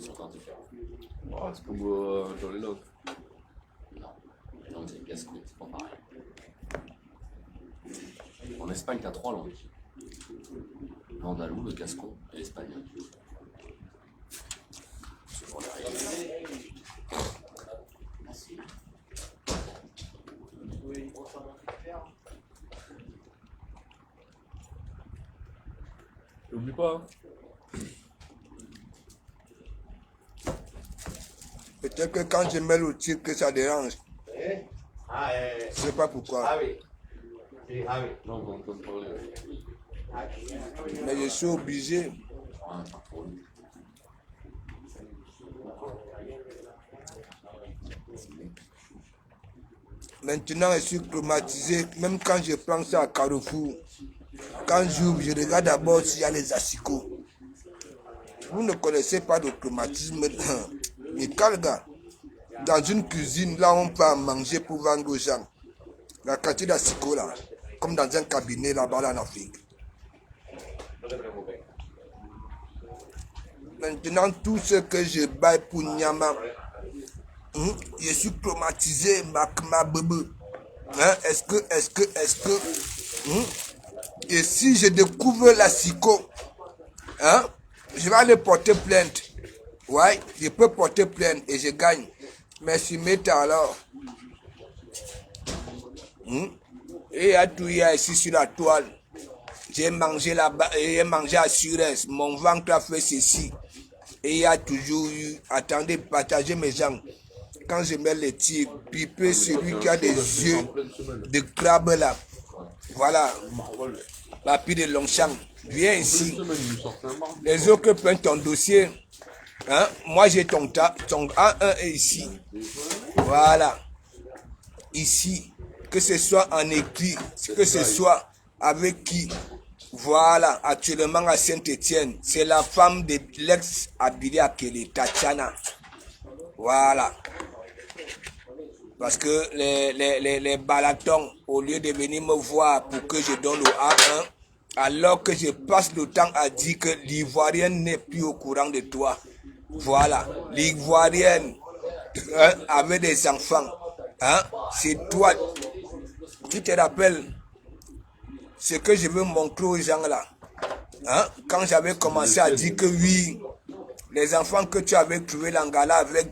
sont encore différents. Oh, c'est comme dans les langues. Non, les langues, c'est gascon, c'est pas pareil. En Espagne, tu as 3 langues. L'andalou, le gascon et l'espagnol. Selon les règles. Merci. N'oublie pas. Peut-être que quand je mets le tir que ça dérange. Je sais pas pourquoi. Non, on va entendre parler. Mais je suis obligé. Ah, pas trop. Maintenant, je suis traumatisé. Même quand je prends ça à Carrefour, quand j'ouvre, je regarde d'abord s'il y a les asticots. Vous ne connaissez pas le traumatisme. Mais quel gars, dans une cuisine, là, on peut manger pour vendre aux gens. La quantité d'asticots, là, comme dans un cabinet là-bas là, en Afrique. Maintenant, tout ce que je baille pour Nyama, je suis traumatisé, ma bebe. Est-ce que, et si je découvre l'asticot, je vais aller porter plainte. Ouais, je peux porter plainte et je gagne. Mais si méta alors. Et il y a tout ici sur la toile. J'ai mangé là-bas, j'ai mangé à Surès. Mon ventre a fait ceci. Et il y a toujours eu, attendez, partagez mes gens. Quand je mets les tirs, piper celui qui a des yeux de crabe là. Voilà. Papi de Longchamp. Viens ici. Les autres prennent ton dossier. Moi j'ai ton A1 est ici. Voilà. Ici. Que ce soit en écrit, que ce soit avec qui. Voilà, actuellement à Saint-Étienne, c'est la femme de l'ex-Abili Akele, Tatiana. Voilà. Parce que les balatons, au lieu de venir me voir pour que je donne le A1, alors que je passe le temps à dire que l'Ivoirienne n'est plus au courant de toi. Voilà, l'Ivoirienne avec des enfants, c'est toi. Tu te rappelles ce que je veux montrer aux gens là. Quand j'avais commencé à dire que oui, les enfants que tu avais trouvé l'Angala avec,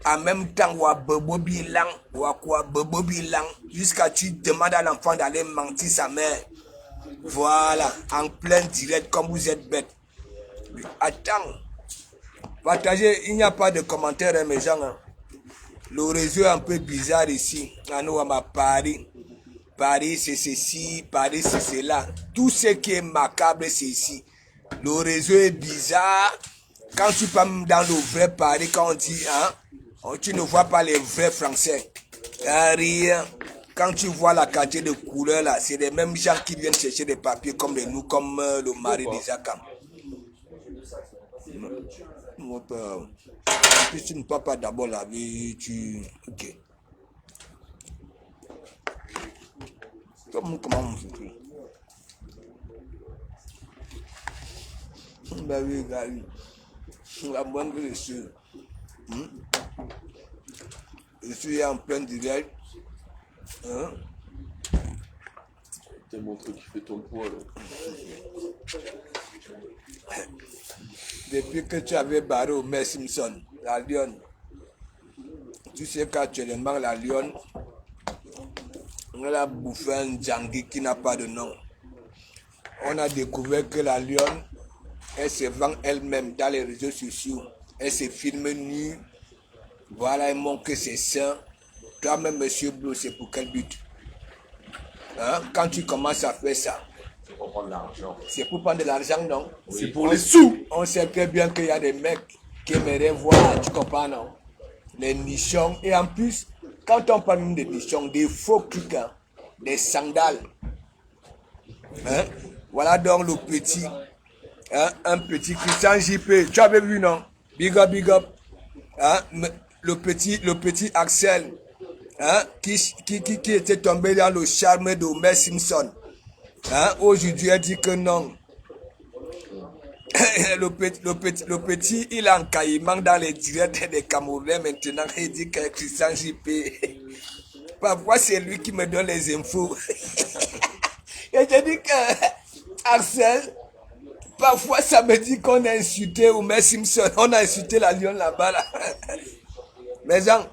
en même temps, jusqu'à tu demandes à l'enfant d'aller mentir sa mère. Voilà, en plein direct, comme vous êtes bête. Attends, partagez, il n'y a pas de commentaires, mes gens. Le réseau est un peu bizarre ici, à nous, à Paris. Paris, c'est ceci, Paris, c'est cela. Tout ce qui est macabre, c'est ici. Le réseau est bizarre. Quand tu parles dans le vrai Paris, quand on dit, tu ne vois pas les vrais Français. Rien. Quand tu vois la quantité de couleurs là, c'est les mêmes gens qui viennent chercher des papiers comme nous, comme le mari d'Isaac. Si tu ne peux pas d'abord laver, ok. Comment on fait? Bah oui, gars, la bonne je suis. Je suis en plein direct. T'as montré qui fait ton poids là. Depuis que tu avais barré au Mère Simpson, la lionne, tu sais qu'actuellement la lionne, elle a bouffé un djangui qui n'a pas de nom. On a découvert que la lionne, elle se vend elle-même dans les réseaux sociaux. Elle se filme nue. Voilà, elle montre que c'est sain. Toi-même, monsieur Blue, c'est pour quel but? Quand tu commences à faire ça, C'est pour prendre de l'argent. c'est pour prendre de l'argent, non? Oui. C'est pour les sous. On sait très bien qu'il y a des mecs qui aimeraient voir, tu comprends, non? Les nichons. Et en plus, quand on parle même des nichons, des faux trucs, des sandales. Voilà donc le petit. Un petit Christian JP. Tu avais vu, non? Big up, big up. Le petit Axel. Qui était tombé dans le charme de Homer Simpson. Aujourd'hui, elle dit que non. le petit, il est en caïman dans les directs des Camerounais maintenant. Il dit que Christian JP. Parfois, c'est lui qui me donne les infos. Et je dis que Axel, parfois, ça me dit qu'on a insulté Homer Simpson. On a insulté la Lyon là-bas. Là. Mais gens,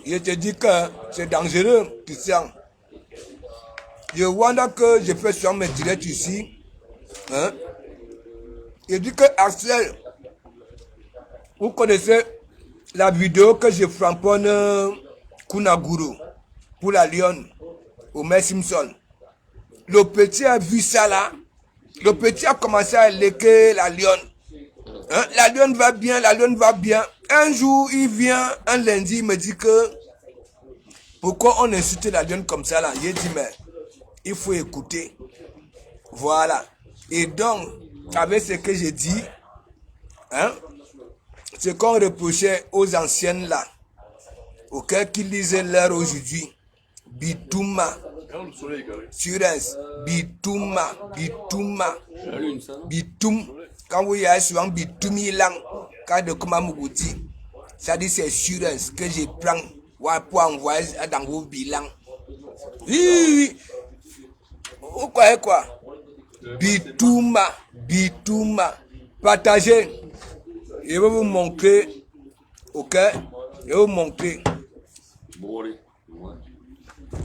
je te dis que c'est dangereux, Christian. Je vois que je fais sur mes directs ici. Hein? Je dis que Axel, vous connaissez la vidéo que je framponne Kunaguru pour la Lyon, Homer Simpson. Le petit a vu ça là. Le petit a commencé à léquer la Lyon. Hein? La Lyon va bien, la Lyon va bien. Un jour, il vient, un lundi, il me dit que pourquoi on insulte la Lyon comme ça là? J'ai dit mais il faut écouter. Voilà. Et donc, avec ce que j'ai dit, hein, ce qu'on reprochait aux anciennes là, auxquelles qui lisaient l'heure aujourd'hui, Bitouma, Surens, Bitouma, Bitoum, quand vous y allez souvent Bitoum Ilang, quand de Komamougouti, ça dit c'est Surens que je prends pour envoyer dans vos bilans. Oui. Vous croyez quoi? Bitouma. Partagez. Je vais vous montrer. Ok? Je vais vous montrer.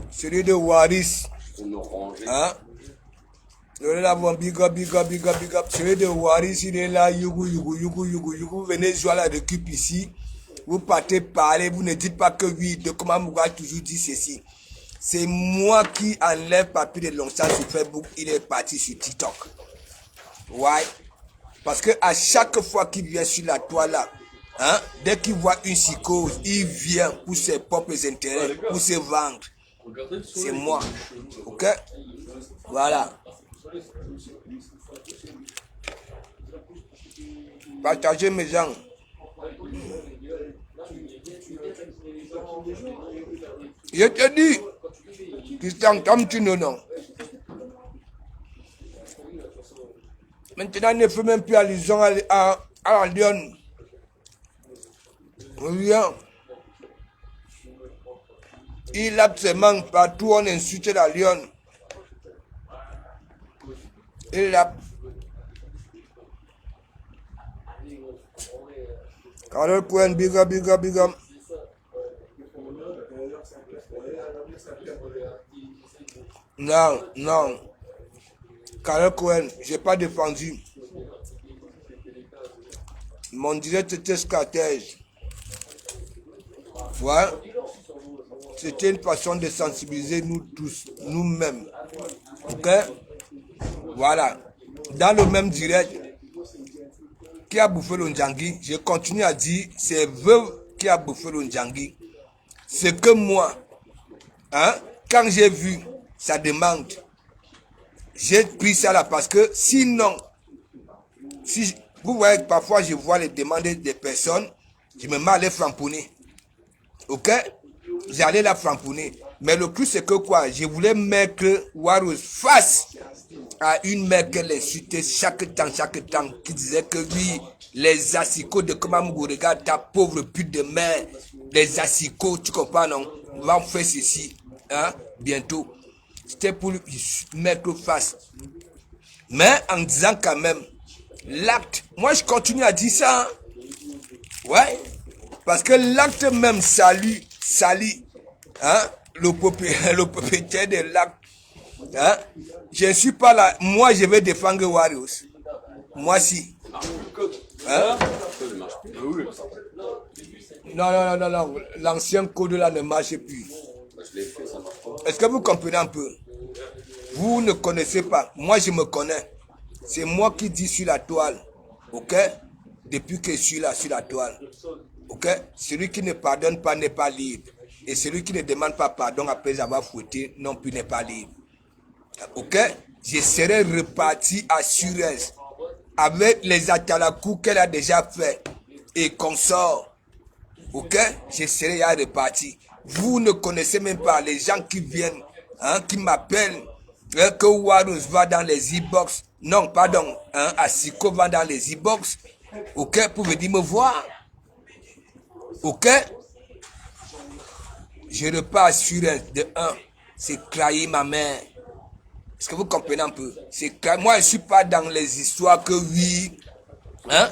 Celui de Waris. Hein? Je vais l'avoir big up. Celui de Waris, il est là. Yougou. Venez jouer à la récup ici. Vous partez parler. Vous ne dites pas que oui. De comment Mouga toujours dit ceci. C'est moi qui enlève papier de Longchamp sur Facebook. Il est parti sur TikTok. Ouais. Parce que à chaque fois qu'il vient sur la toile là, hein, dès qu'il voit une psychose, il vient pour ses propres intérêts, pour se vendre. C'est moi. Ok? Voilà. Partagez mes gens. Je te dis, Christian, comme tu non. Maintenant, ne fais même plus allusion à la Lyon. Rien. Il a ses manques partout, on insulte la Lyon. Il a. Carole Cohen, big up. Non. Carole Cohen, j'ai pas défendu. Mon direct était stratège. Ouais. C'était une façon de sensibiliser nous tous, nous-mêmes. Ok? Voilà. Dans le même direct, qui a bouffé le Ndjangi, je continue à dire, c'est veuve qui a bouffé le Ndjangi. C'est que moi, hein, quand j'ai vu sa demande, j'ai pris ça là parce que sinon, si vous voyez que parfois je vois les demandes des personnes, je me mets à les framponner. Ok? J'allais la framponner. Mais le plus c'est que quoi? Je voulais mettre Warus face à une mère qu'elle insultait chaque temps, qui disait que oui, les assicots de Komamougou, regarde ta pauvre pute de mère, les assicots, tu comprends non? On va faire ceci, hein, bientôt. C'était pour lui mettre face. Mais en disant quand même, l'acte, moi je continue à dire ça, hein? Ouais, parce que l'acte même salit, hein, le propriétaire de l'acte. Hein? Je ne suis pas là. Moi, je vais défendre Warriors. Moi, si. Hein? Non. L'ancien code là ne marche plus. Est-ce que vous comprenez un peu? Vous ne connaissez pas. Moi, je me connais. C'est moi qui dis sur la toile. Ok? Depuis que je suis là sur la toile. Ok? Celui qui ne pardonne pas n'est pas libre. Et celui qui ne demande pas pardon après avoir fouetté non plus n'est pas libre. Ok? Je serai reparti à Surès avec les atalakou qu'elle a déjà fait et qu'on sort. Ok? Je serai ya reparti. Vous ne connaissez même pas les gens qui viennent, hein, qui m'appellent, que Warus va dans les e-box. Non, pardon, hein, Asiko va dans les e-box. Ok? Pour venir me voir. Ok? Je repars assurance de 1. C'est trahir ma mère. Est-ce que vous comprenez un peu? Moi, je ne suis pas dans les histoires que oui, hein,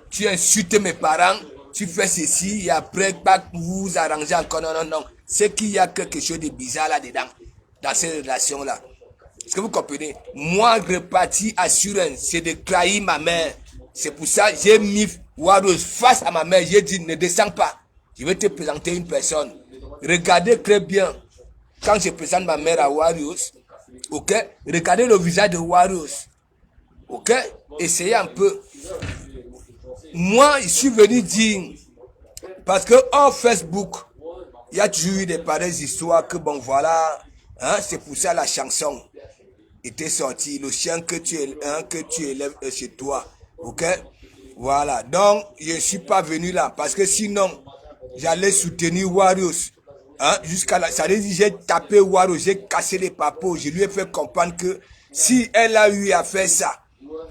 tu insultes mes parents, tu fais ceci et après, pas vous vous arrangez encore. Non, non, non. C'est qu'il y a quelque chose de bizarre là-dedans, dans ces relations-là. Est-ce que vous comprenez? Moi, reparti assurance, c'est de trahir ma mère. C'est pour ça que j'ai mis Warus face à ma mère. J'ai dit, ne descends pas. Je vais te présenter une personne. Regardez très bien. Quand je présente ma mère à Warus, ok? Regardez le visage de Warus. Ok? Essayez un peu. Moi, je suis venu dire, parce que hors Facebook, il y a toujours eu des pareilles histoires que bon voilà, hein, c'est pour ça la chanson était sortie, le chien que tu élèves chez toi. Ok? Voilà. Donc, je ne suis pas venu là, parce que sinon, j'allais soutenir Warus. Hein, jusqu'à là, ça veut dire j'ai tapé Warus, j'ai cassé les papos, je lui ai fait comprendre que si elle a eu à faire ça,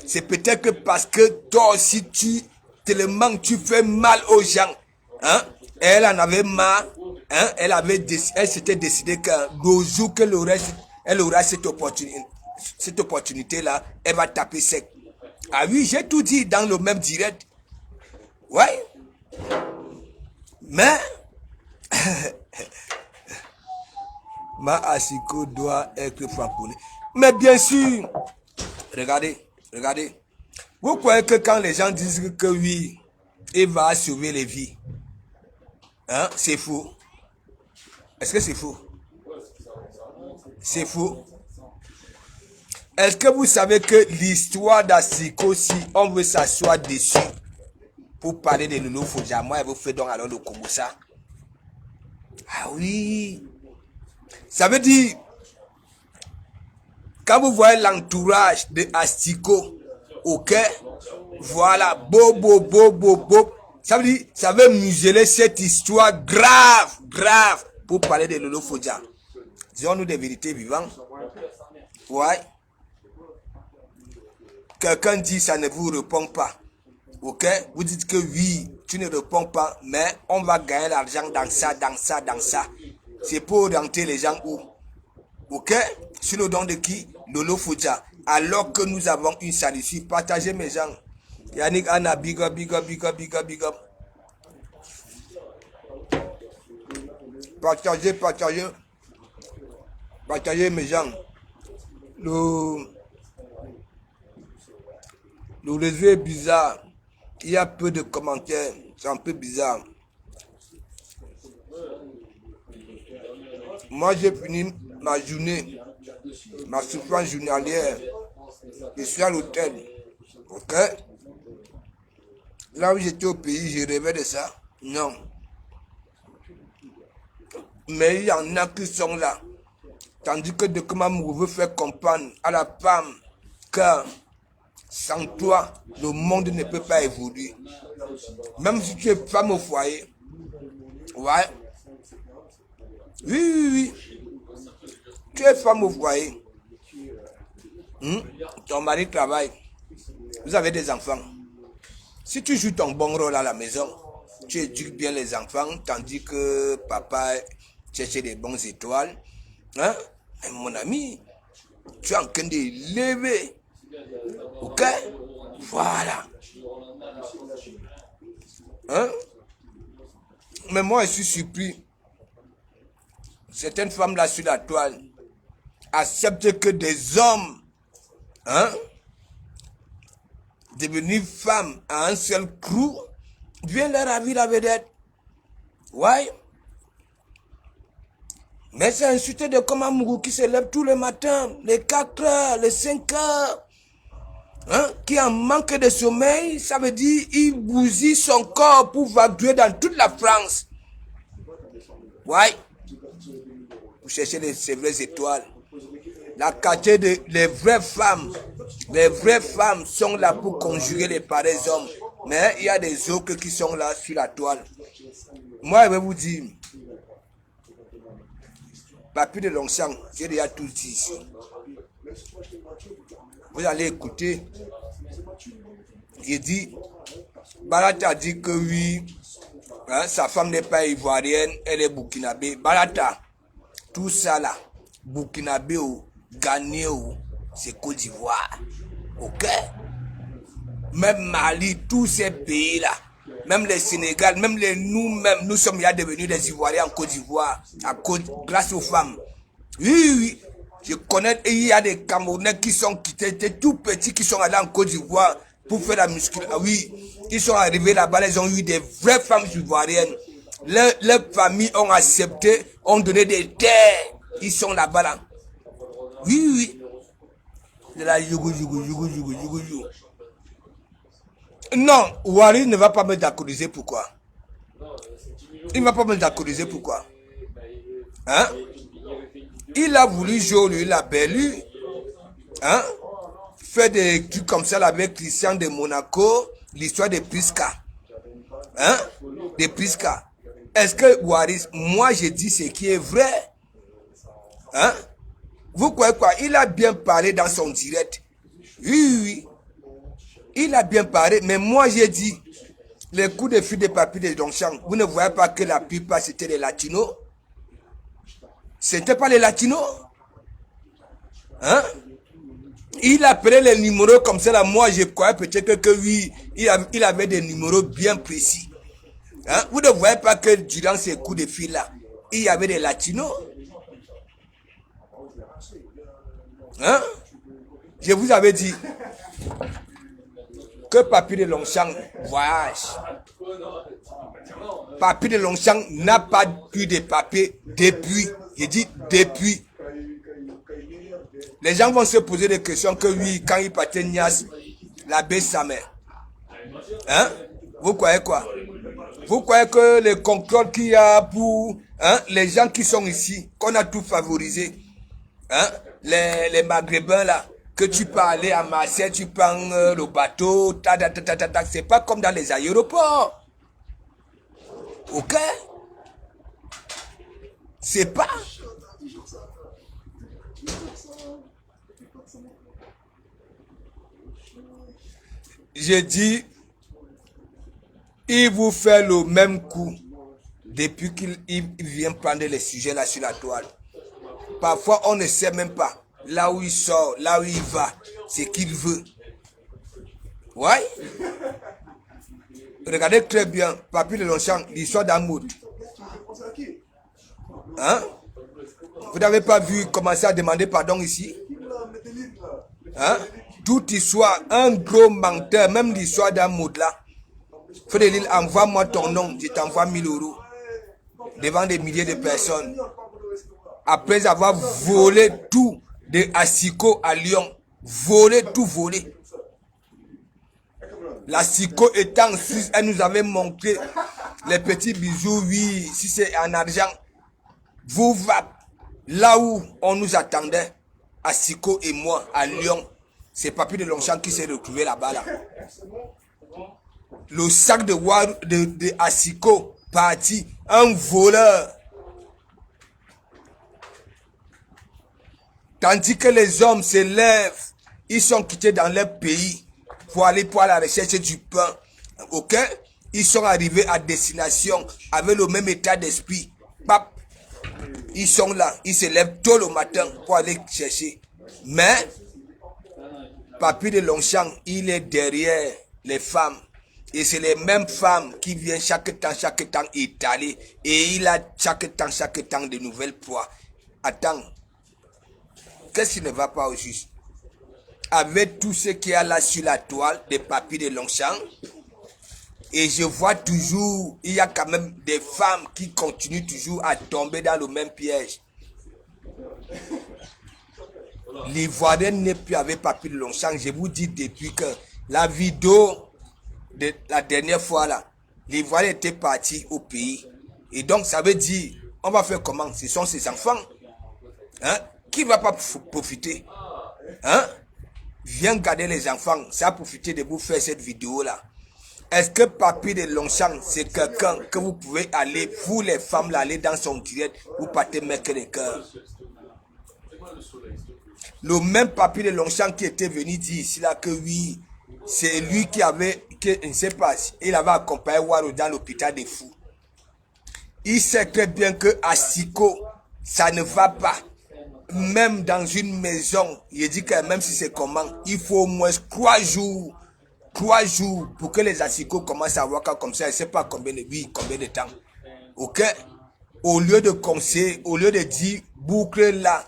c'est peut-être que parce que toi aussi tellement tu fais mal aux gens, hein, elle en avait marre, hein, elle s'était décidé que le jour qu'elle aura cette opportunité là, elle va taper sec. Ah oui, j'ai tout dit dans le même direct. Ouais. Mais ma Asiko doit être frappée. Mais bien sûr, regardez. Vous croyez que quand les gens disent que oui, il va sauver les vies, hein, c'est faux. Est-ce que c'est faux? C'est faux. Est-ce que vous savez que l'histoire d'Asiko, si on veut s'asseoir dessus pour parler de Lolo Foja, moi, elle vous fait donc alors le Komosa. Ah oui. Ça veut dire, quand vous voyez l'entourage de Asiko, ok, voilà, ça veut dire, ça veut museler cette histoire grave, pour parler de Lolo Foja. Disons-nous des vérités vivantes. Ouais. Quelqu'un dit, ça ne vous répond pas. Ok, vous dites que oui, tu ne réponds pas, mais on va gagner l'argent dans ça. C'est pour orienter les gens où? Ok, sur le don de qui? Lolo Foja. Alors que nous avons une salissure, partagez mes gens. Yannick, Anna, big up. Partagez mes gens. Le réseau est bizarre. Il y a peu de commentaires. C'est un peu bizarre. Moi, j'ai fini ma journée, ma souffrance journalière. Je suis à l'hôtel. Ok? Là où j'étais au pays, je rêvais de ça. Non. Mais il y en a qui sont là. Tandis que de comment veut faire comprendre à la femme que sans toi, le monde ne peut pas évoluer. Même si tu es femme au foyer. Ouais. Oui. Tu es femme au foyer. Ton mari travaille. Vous avez des enfants. Si tu joues ton bon rôle à la maison, tu éduques bien les enfants, tandis que papa cherche des bonnes étoiles. Hein? Mais mon ami, tu es en train de lever. Ok? Voilà. Hein? Mais moi, je suis surpris. Certaines femmes là sur la toile acceptent que des hommes, hein, devenus femmes à un seul coup, viennent leur ravir la vedette. Ouais. Mais c'est insulté de Komamougou qui se lève tous les matins, les 4 heures, les 5 heures. Hein, qui en manque de sommeil, ça veut dire il bousille son corps pour vaguer dans toute la France. Ouais. Pour chercher ces vraies étoiles. La quartier les vraies femmes sont là pour conjurer les pareils hommes. Mais il y a des autres qui sont là sur la toile. Moi, je vais vous dire, Papi de Longchamp, j'ai déjà tout dit ici. Vous allez écouter. Il dit, Barata dit que oui, hein, sa femme n'est pas ivoirienne, elle est burkinabé. Barata, tout ça là, burkinabé ou Ghanéen ou c'est Côte d'Ivoire. Ok? Même Mali, tous ces pays-là, même le Sénégal, même nous-mêmes, nous sommes déjà devenus des Ivoiriens en Côte d'Ivoire, grâce aux femmes. Oui, oui, je connais, il y a des Camerounais qui sont quittés, des tout petits qui sont allés en Côte d'Ivoire pour faire la musculation. Oui, ils sont arrivés là-bas, ils ont eu des vraies femmes ivoiriennes. Leurs familles ont accepté, ont donné des terres, ils sont là-bas là. Oui, oui. De la yougou. Non, Wari ne va pas me d'accordiser, pourquoi? Il ne va pas me d'accordiser, pourquoi? Hein? Il a voulu jouer, lui, la belle, hein? Faire des trucs comme ça avec Christian de Monaco, l'histoire de Prisca. Hein? De Prisca. Est-ce que Waris, moi je dis ce qui est vrai? Hein? Vous croyez quoi? Il a bien parlé dans son direct. Oui, oui. Il a bien parlé, mais moi j'ai dit, les coups de fil de Papi de Longchamp, vous ne voyez pas que la plupart c'était les latinos? C'était pas les latinos? Hein? Il appelait les numéros comme ça là, moi je croyais peut-être que oui, il avait des numéros bien précis. Hein? Vous ne voyez pas que durant ces coups de fil là, il y avait des latinos? Hein? Je vous avais dit que Papi de Longchamp voyage. Papi de Longchamp n'a pas eu de papier depuis. Je dis depuis. Les gens vont se poser des questions que oui, quand il partait Nias, la baisse sa mère. Hein? Vous croyez quoi? Vous croyez que le contrôle qu'il y a pour les gens qui sont ici, qu'on a tout favorisé, hein? Les Maghrébins là, que tu peux aller à Marseille, tu prends le bateau, c'est pas comme dans les aéroports. Ok? C'est pas. Je dis, il vous fait le même coup depuis qu'il vient prendre les sujets là sur la toile. Parfois, on ne sait même pas là où il sort, là où il va, ce qu'il veut. Ouais. Regardez très bien, Papi de Longchamp, l'histoire d'Amoud. Hein? Vous n'avez pas vu commencer à demander pardon ici? Hein? Toute histoire, un gros menteur, même l'histoire d'Amoud là. Frédéric, envoie-moi ton nom, je t'envoie 1000 € devant des milliers de personnes. Après avoir volé tout de Asiko à Lyon, tout volé. La Siko étant en Suisse, elle nous avait montré les petits bijoux, oui, si c'est en argent. Vous va là où on nous attendait, Asiko et moi, à Lyon, c'est Papi de Longchamp qui s'est retrouvé là-bas. Là. Le sac de Asiko parti, un voleur. Tandis que les hommes se lèvent, ils sont quittés dans leur pays pour aller à la recherche du pain. Ok? Ils sont arrivés à destination avec le même état d'esprit. Pap, ils sont là, ils se lèvent tôt le matin pour aller chercher. Mais, Papi de Longchamp, il est derrière les femmes. Et c'est les mêmes femmes qui viennent chaque temps étaler. Et il a chaque temps de nouvelles proies. Attends. Qu'est-ce qui ne va pas au juste? Avec tout ce qu'il y a là sur la toile des Papi de Longchamp, et je vois toujours, il y a quand même des femmes qui continuent toujours à tomber dans le même piège. L'Ivoirien n'est plus avec Papi de Longchamp. Je vous dis depuis que la vidéo de la dernière fois là, l'Ivoirien était parti au pays. Et donc ça veut dire, on va faire comment? Ce sont ses enfants. Hein? Qui ne va pas profiter? Hein? Viens garder les enfants. Ça a profité de vous faire cette vidéo là. Est-ce que Papy de Longchamp, c'est quelqu'un que vous pouvez aller, vous les femmes, là, aller dans son direct, vous partez mettre les cœurs? Le même Papy de Longchamp qui était venu dire ici là que oui, c'est lui qui avait, que, je ne sais pas, il avait accompagné Waro dans l'hôpital des fous. Il sait très bien que à Siko, ça ne va pas. Même dans une maison, il dit que même si c'est comment, il faut au moins 3 jours pour que les assicots commencent à voir comme ça, je ne sais pas combien de temps. Ok? Au lieu de conseiller, au lieu de dire, boucle là,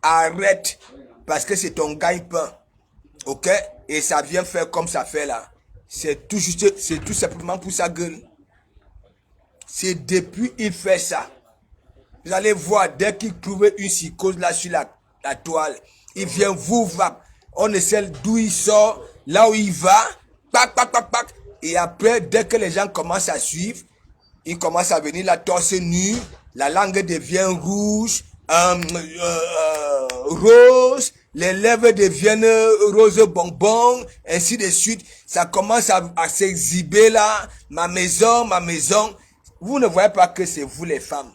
arrête, parce que c'est ton gagne-pain. Ok? Et ça vient faire comme ça fait là. C'est tout simplement pour sa gueule. C'est depuis il fait ça. Vous allez voir, dès qu'il trouve une psychose là sur la toile, il vient vous va. On ne sait d'où il sort, là où il va, pac. Et après, dès que les gens commencent à suivre, il commence à venir la torse nue, la langue devient rouge, rose, les lèvres deviennent rose bonbon, ainsi de suite. Ça commence à s'exhiber là, ma maison. Vous ne voyez pas que c'est vous les femmes.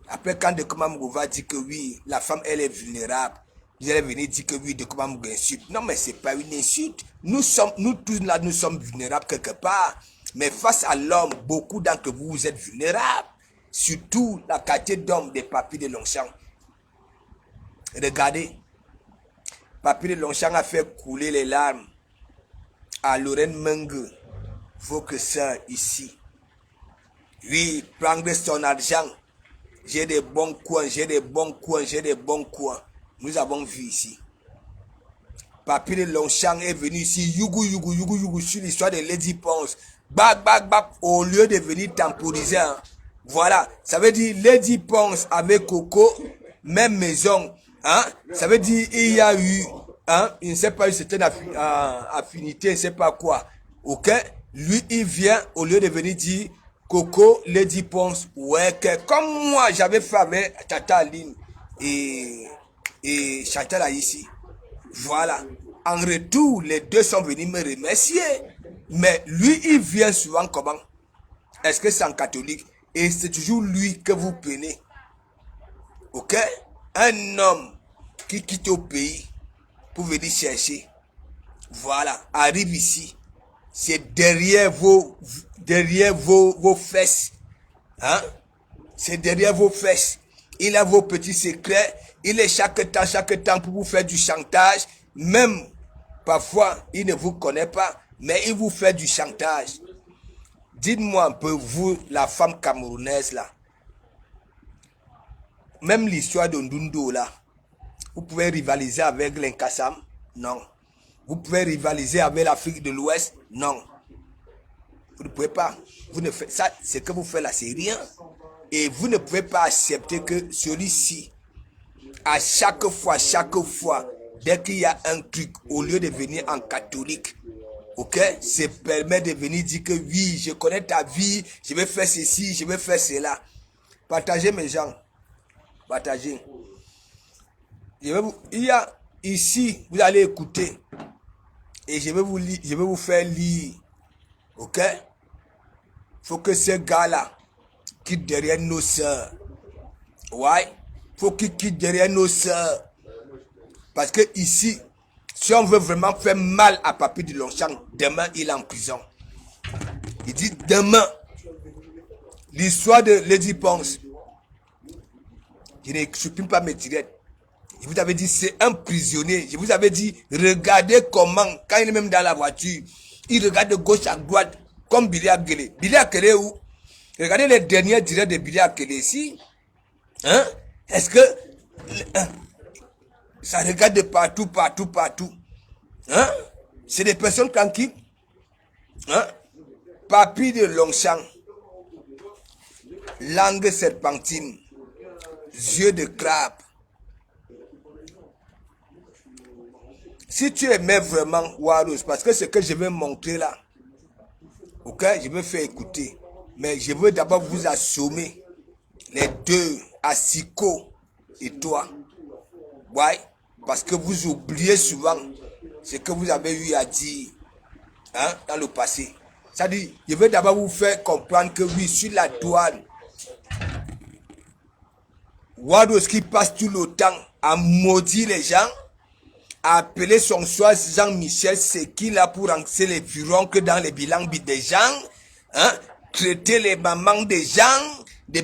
Après, quand Dekuma Mugo va dire que oui, la femme, elle est vulnérable, vous allez venir dire que oui, Dekuma Mugo insulte. Non, mais ce n'est pas une insulte. Nous tous là, nous sommes vulnérables quelque part. Mais face à l'homme, beaucoup d'entre vous, vous êtes vulnérables. Surtout la quartier d'hommes des Papy de Longchamp. Regardez. Papy de Longchamp a fait couler les larmes à Lorraine Mengue, votre sœur ici. Oui, prendre son argent. J'ai des bons coins. Nous avons vu ici. Papy de Longchamp est venu ici, yougou, sur l'histoire de Lady Ponce. Bac, au lieu de venir temporiser. Hein. Voilà, ça veut dire Lady Ponce avec Coco, même maison. Hein. Ça veut dire il y a eu, hein, il ne sait pas, c'était une affinité, je ne sais pas quoi. Ok, lui il vient, au lieu de venir dire Coco, Lady Ponce, ouais, que comme moi j'avais fait avec Tata Aline et Chantal ici. Voilà. En retour, les deux sont venus me remercier. Mais lui, il vient souvent comment? Est-ce que c'est en catholique? Et c'est toujours lui que vous prenez. Ok? Un homme qui quitte au pays pour venir chercher. Voilà. Arrive ici. C'est derrière vos fesses. Hein? C'est derrière vos fesses. Il a vos petits secrets. Il est chaque temps pour vous faire du chantage. Même parfois, il ne vous connaît pas, mais il vous fait du chantage. Dites-moi un peu, vous, la femme camerounaise là. Même l'histoire de Ndundo là. Vous pouvez rivaliser avec l'Inkassam? Non. Vous pouvez rivaliser avec l'Afrique de l'Ouest? Non. Vous ne pouvez pas. Vous ne faites ça, ce que vous faites là, c'est rien. Et vous ne pouvez pas accepter que celui-ci, à chaque fois, dès qu'il y a un truc, au lieu de venir en catholique, ok, se permet de venir dire que oui, je connais ta vie, je vais faire ceci, je vais faire cela. Partagez mes gens. Partagez. Il y a ici, vous allez écouter. Et je vais vous faire lire. Ok? Faut que ce gars-là quitte derrière nos sœurs. Ouais? Faut qu'il quitte derrière nos sœurs. Parce que ici, si on veut vraiment faire mal à Papy de Longchamp, demain il est en prison. Il dit demain. L'histoire de Lady Ponce. Je ne supprime pas mes directs. Je vous avais dit, c'est un prisonnier. Je vous avais dit, regardez comment, quand il est même dans la voiture, il regarde de gauche à droite, comme Billy Akele. Billy Akele où? Regardez les derniers directs de Billy Akele ici. Hein? Est-ce que ça regarde de partout? Hein? C'est des personnes tranquilles. Hein? Papy de Longchamp. Langue serpentine. Yeux de crabe. Si tu aimais vraiment Waros, parce que ce que je vais montrer là, ok, je vais faire écouter. Mais je veux d'abord vous assommer. Les deux, Asiko et toi. Ouais, parce que vous oubliez souvent ce que vous avez eu à dire, hein, dans le passé. Ça dit, je veux d'abord vous faire comprendre que oui, sur la toile, Wadowski passe tout le temps à maudire les gens, à appeler son soi-disant Michel, c'est qu'il a pour lancer les furoncles dans les bilans des gens, hein, traiter les mamans des gens, des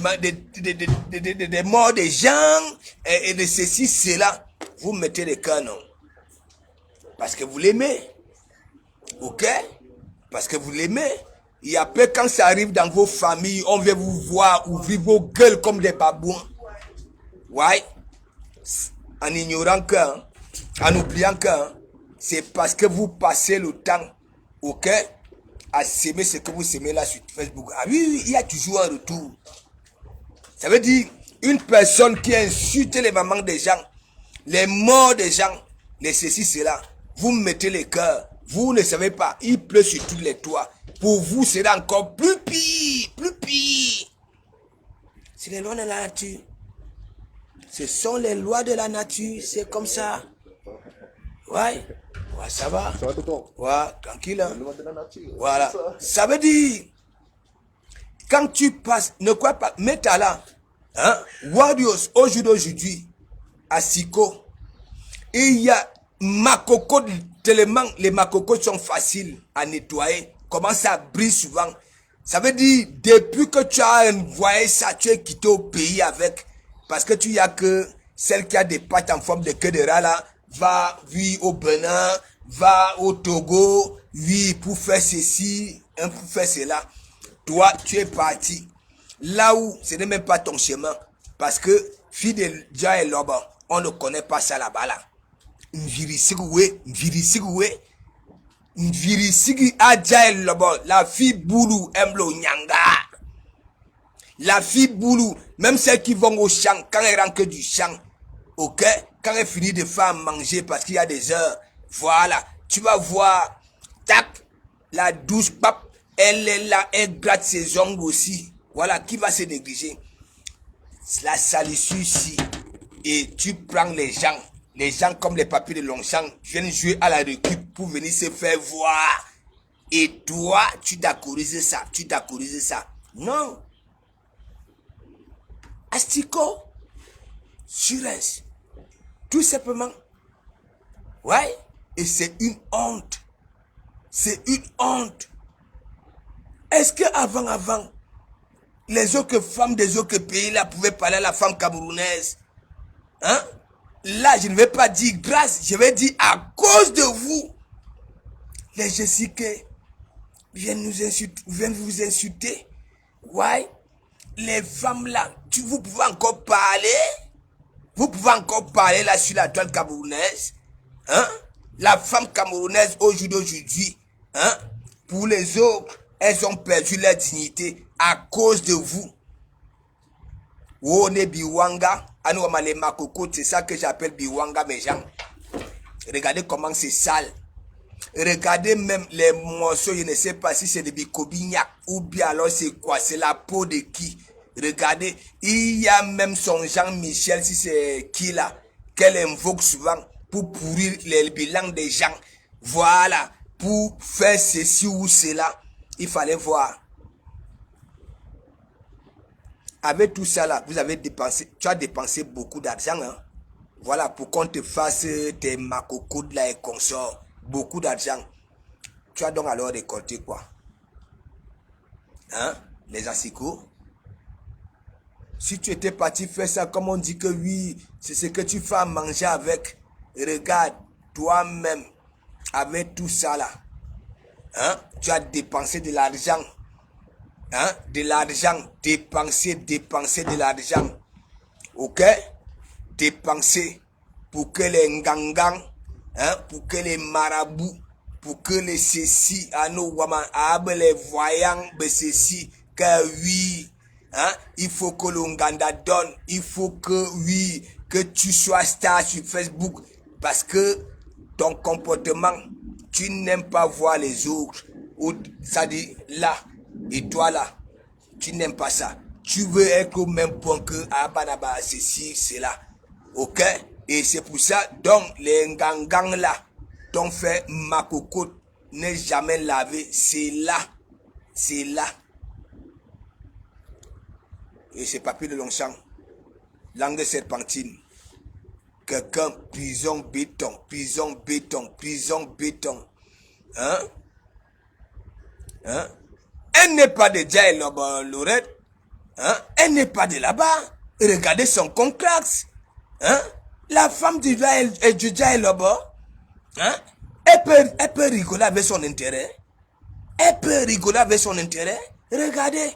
morts des gens, et de ceci, cela. Vous mettez les canons. Parce que vous l'aimez. Ok? Parce que vous l'aimez. Et après, quand ça arrive dans vos familles, on vient vous voir ouvrir vos gueules comme des babouins. Ouais. En ignorant que, en oubliant que, c'est parce que vous passez le temps, ok, à s'aimer ce que vous aimez là sur Facebook. Ah oui, oui, il y a toujours un retour. Ça veut dire, une personne qui insulte les mamans des gens, les morts des gens, les ceci, cela, vous mettez les cœurs, vous ne savez pas, il pleut sur tous les toits. Pour vous, c'est encore plus pire, plus pire. C'est les lois de la nature. Ce sont les lois de la nature, c'est comme ça. Ouais, ouais, ça va. Ça va, tonton? Ouais, tranquille. Hein? Les lois de la nature. Voilà. Ça veut dire, quand tu passes, ne crois pas, mets ta là. Hein? Warriors, aujourd'hui, à Siko, il y a Makoko, tellement les Makoko sont faciles à nettoyer. Comment ça brille souvent. Ça veut dire, depuis que tu as envoyé ça, tu es quitté au pays avec. Parce que tu y a que celle qui a des pattes en forme de queue de rat là, va, oui, au Bénin, va au Togo, oui, pour faire ceci, pour faire cela. Toi, tu es parti. Là où ce n'est même pas ton chemin. Parce que, fille de Dja et Loba, on ne connaît pas ça là-bas là. Nvirissigoué, a Dja et Loba, la fille Boulou aime le Nyanga. La fille Boulou, même celles qui vont au champ, quand elles rentrent du champ, ok, quand elles finissent de faire manger parce qu'il y a des heures, voilà, tu vas voir, tac, la douce pape, elle est là, elle gratte ses ongles aussi. Voilà, qui va se négliger? La salissure ici. Et tu prends les gens comme les papiers de Longchamp viennent jouer à la récup pour venir se faire voir. Et toi, tu d'accordises ça. Non. Asticot, Surens, tout simplement. Ouais, et c'est une honte. C'est une honte. Est-ce que avant, les autres femmes des autres pays là pouvaient parler à la femme camerounaise? Hein? Là, je ne vais pas dire grâce, je vais dire à cause de vous. Les Jessica viennent vous insulter. Ouais. Les femmes là, vous pouvez encore parler? Vous pouvez encore parler là sur la toile camerounaise? Hein? La femme camerounaise aujourd'hui, hein? Pour les autres, elles ont perdu leur dignité à cause de vous. Wone Biwanga, Anouama les Makoko, c'est ça que j'appelle Biwanga mes gens. Regardez comment c'est sale. Regardez même les morceaux, je ne sais pas si c'est de Bicobignac ou bien alors c'est quoi, c'est la peau de qui. Regardez, il y a même son Jean-Michel, si c'est qui là, qu'elle invoque souvent pour pourrir les bilans des gens. Voilà, pour faire ceci ou cela, il fallait voir. Avec tout ça là, vous avez dépensé, tu as dépensé beaucoup d'argent, hein. Voilà, pour qu'on te fasse tes macocoudes là et consorts. Beaucoup d'argent. Tu as donc alors récolté quoi? Hein? Les assicots? Si tu étais parti faire ça, comme on dit que oui, c'est ce que tu fais à manger avec. Regarde, toi-même, avec tout ça là, hein? Tu as dépensé de l'argent. Hein? De l'argent. Dépenser de l'argent. Ok? Dépenser pour que les ngangans, hein, pour que les marabouts, pour que les ceci, les voyants, ceci, que oui, hein, il faut que le Nganda donne, il faut que oui, que tu sois star sur Facebook, parce que ton comportement, tu n'aimes pas voir les autres, ou ça dit là, et toi là, tu n'aimes pas ça. Tu veux être au même point que Abanaba, ceci, cela. Ok? Et c'est pour ça, donc, les ngangans là, ton fait Makoko n'est jamais lavé. C'est là. C'est là. Et c'est papier de Longchamp. Langue serpentine. Quelqu'un, prison, béton, prison, béton, prison, béton. Hein? Hein? Elle n'est pas de Djaï Lorette. Hein? Elle n'est pas de là-bas. Regardez son contrat. Hein? La femme du Djaï là-bas. Hein? Elle peut rigoler avec son intérêt. Elle peut rigoler avec son intérêt. Regardez.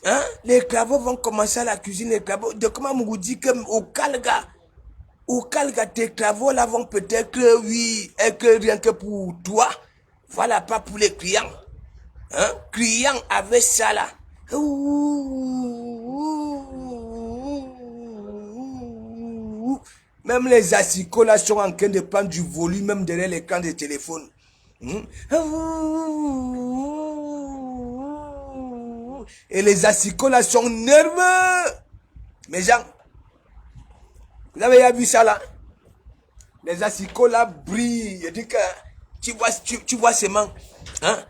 Hein? Les travaux vont commencer à la cuisine. Les travaux. De comment on vous dit qu'au Kalga, tes travaux là vont peut-être, oui, être rien que pour toi. Voilà, pas pour les clients. Hein? Clients avec ça là. Même les assicots là sont en train de prendre du volume même derrière l'écran de téléphone. Et les assicots là sont nerveux. Mes gens, vous avez vu ça là? Les assicots là brillent. Je dis que tu vois ces mains. Hein?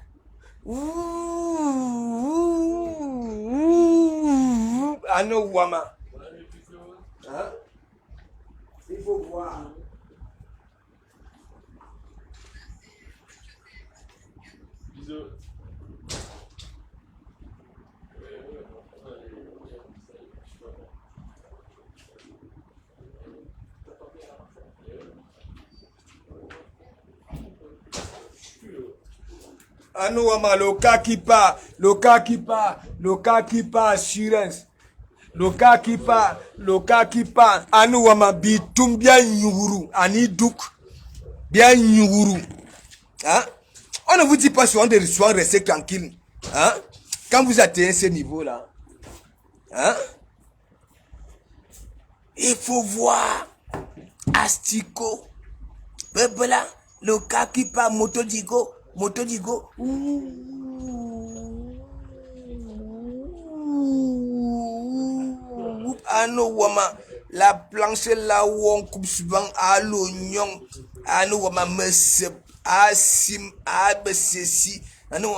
Ano Wama. Hein? Il faut voir. Bisous. Ano Wama, le cas qui part, le cas qui part, le cas qui part, assurance. Le cas qui part, Ano Wama, bitum bien nyuru, ani douk, bien nyuru. Hein? On ne vous dit pas souvent de rester tranquille. Hein? Quand vous atteignez ce niveau-là, hein? Il faut voir Astico, Bebela, le cas qui part, Motodigo. Ano Wama, la planche là où on coupe souvent à l'oignon. Ano Wama, monsieur, à sim, à ceci. Ano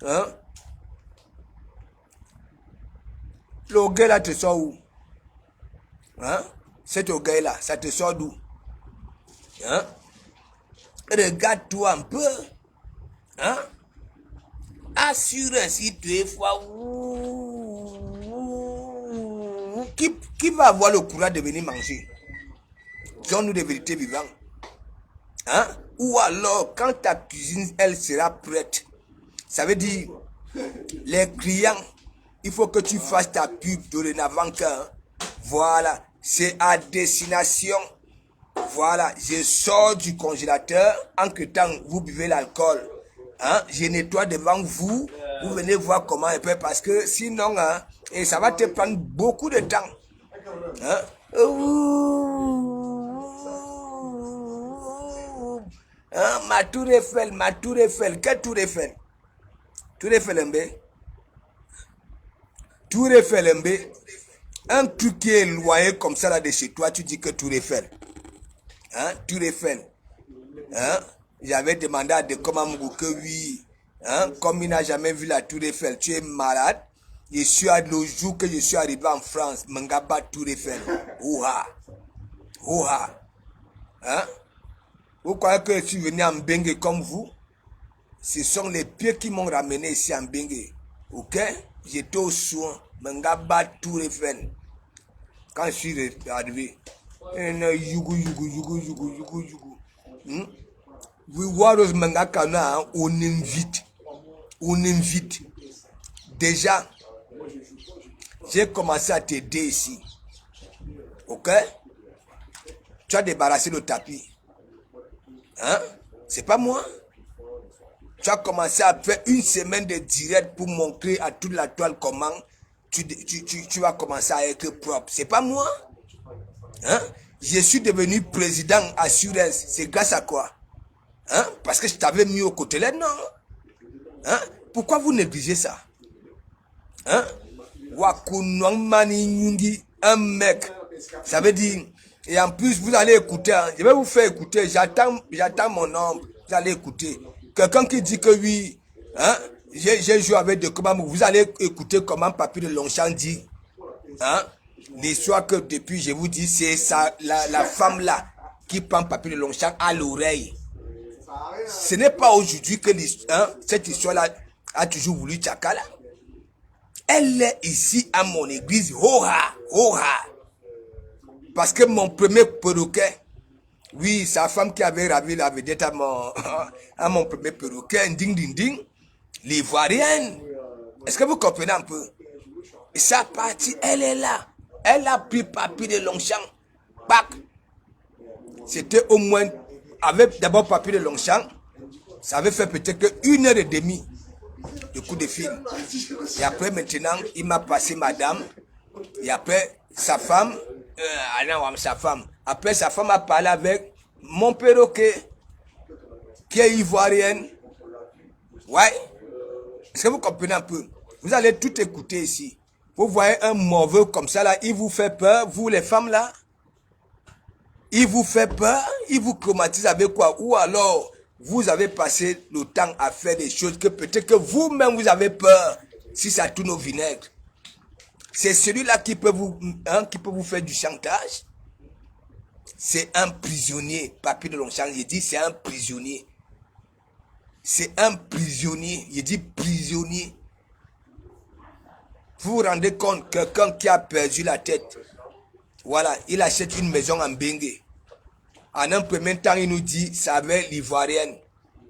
hein? Le gars là te sort où? Hein? Cet gars là, ça te sort d'où? Hein? Regarde-toi un peu. Hein? Assurance, si tu es foi. Qui va avoir le courage de venir manger? Donne-nous des vérités vivantes. Hein? Ou alors, quand ta cuisine, elle sera prête, ça veut dire, les clients, il faut que tu fasses ta pub dorénavant que, voilà, c'est à destination. Voilà, je sors du congélateur, entre temps, vous buvez l'alcool. Hein? Je nettoie devant vous, vous venez voir comment elle peut, parce que sinon, hein, et ça va te prendre beaucoup de temps. Hein? Hein? Ma tour Eiffel, quelle tour Eiffel? Tour Eiffel MB? Tour Eiffel MB? Un truc qui est loyer comme ça là de chez toi, tu dis que Tour Eiffel. Hein? Tour Eiffel. Hein? J'avais demandé à Dekomamou que oui. Hein? Comme il n'a jamais vu la Tour Eiffel, tu es malade. Je suis le jour que je suis arrivé en France, Mangaba Tour Eiffel. Ouha. Ouha. Hein? Vous croyez que je suis venu en Bengue comme vous? Ce sont les pieds qui m'ont ramené ici en Bengue. Ok? J'étais au soin. Mangaba Tour Eiffel. Quand je suis arrivé. Oui, Waros Mangakana, on invite. Déjà, j'ai commencé à t'aider ici. Ok? Tu as débarrassé le tapis. Hein? C'est pas moi. Tu as commencé à faire une semaine de direct pour montrer à toute la toile comment tu vas commencer à être propre. C'est pas moi. Hein? Je suis devenu président assurance. C'est grâce à quoi? Hein? Parce que je t'avais mis au côté là, non? Hein? Pourquoi vous négligez ça? Hein? Un mec, ça veut dire Et en plus, vous allez écouter. Hein. Je vais vous faire écouter. J'attends mon nombre. Vous allez écouter. Quelqu'un qui dit que oui, hein, j'ai joué avec de comment. Vous allez écouter comment Papy de Longchamp dit. Hein, l'histoire que depuis, je vous dis, c'est la femme là qui prend Papy de Longchamp à l'oreille. Ce n'est pas aujourd'hui que cette histoire-là a toujours voulu Tchakala. Elle est ici à mon église. Hoha, hoha. Parce que mon premier perroquet, oui, sa femme qui avait ravi la vedette à mon premier perroquet, ding ding ding, l'ivoirienne. Est-ce que vous comprenez un peu? Et sa partie, elle est là. Elle a pris Papy de Longchamp. Bac. C'était au moins, avec d'abord Papy de Longchamp, ça avait fait peut-être 1h30 de coup de fil. Et après maintenant, il m'a passé madame. Et après, sa femme, sa femme. Après, sa femme a parlé avec mon perroquet, qui est ivoirienne. Ouais. Est-ce que vous comprenez un peu? Vous allez tout écouter ici. Vous voyez un mauvais comme ça là, il vous fait peur, vous les femmes là. Il vous fait peur, il vous traumatise avec quoi? Ou alors, vous avez passé le temps à faire des choses que peut-être que vous-même vous avez peur si ça tourne au vinaigre. C'est celui-là qui peut vous faire du chantage. C'est un prisonnier. Papy de Longchamp, il dit c'est un prisonnier. C'est un prisonnier. Il dit prisonnier. Vous vous rendez compte, quelqu'un qui a perdu la tête, voilà, il achète une maison en Bengue. En un premier temps, il nous dit, ça avait l'ivoirienne.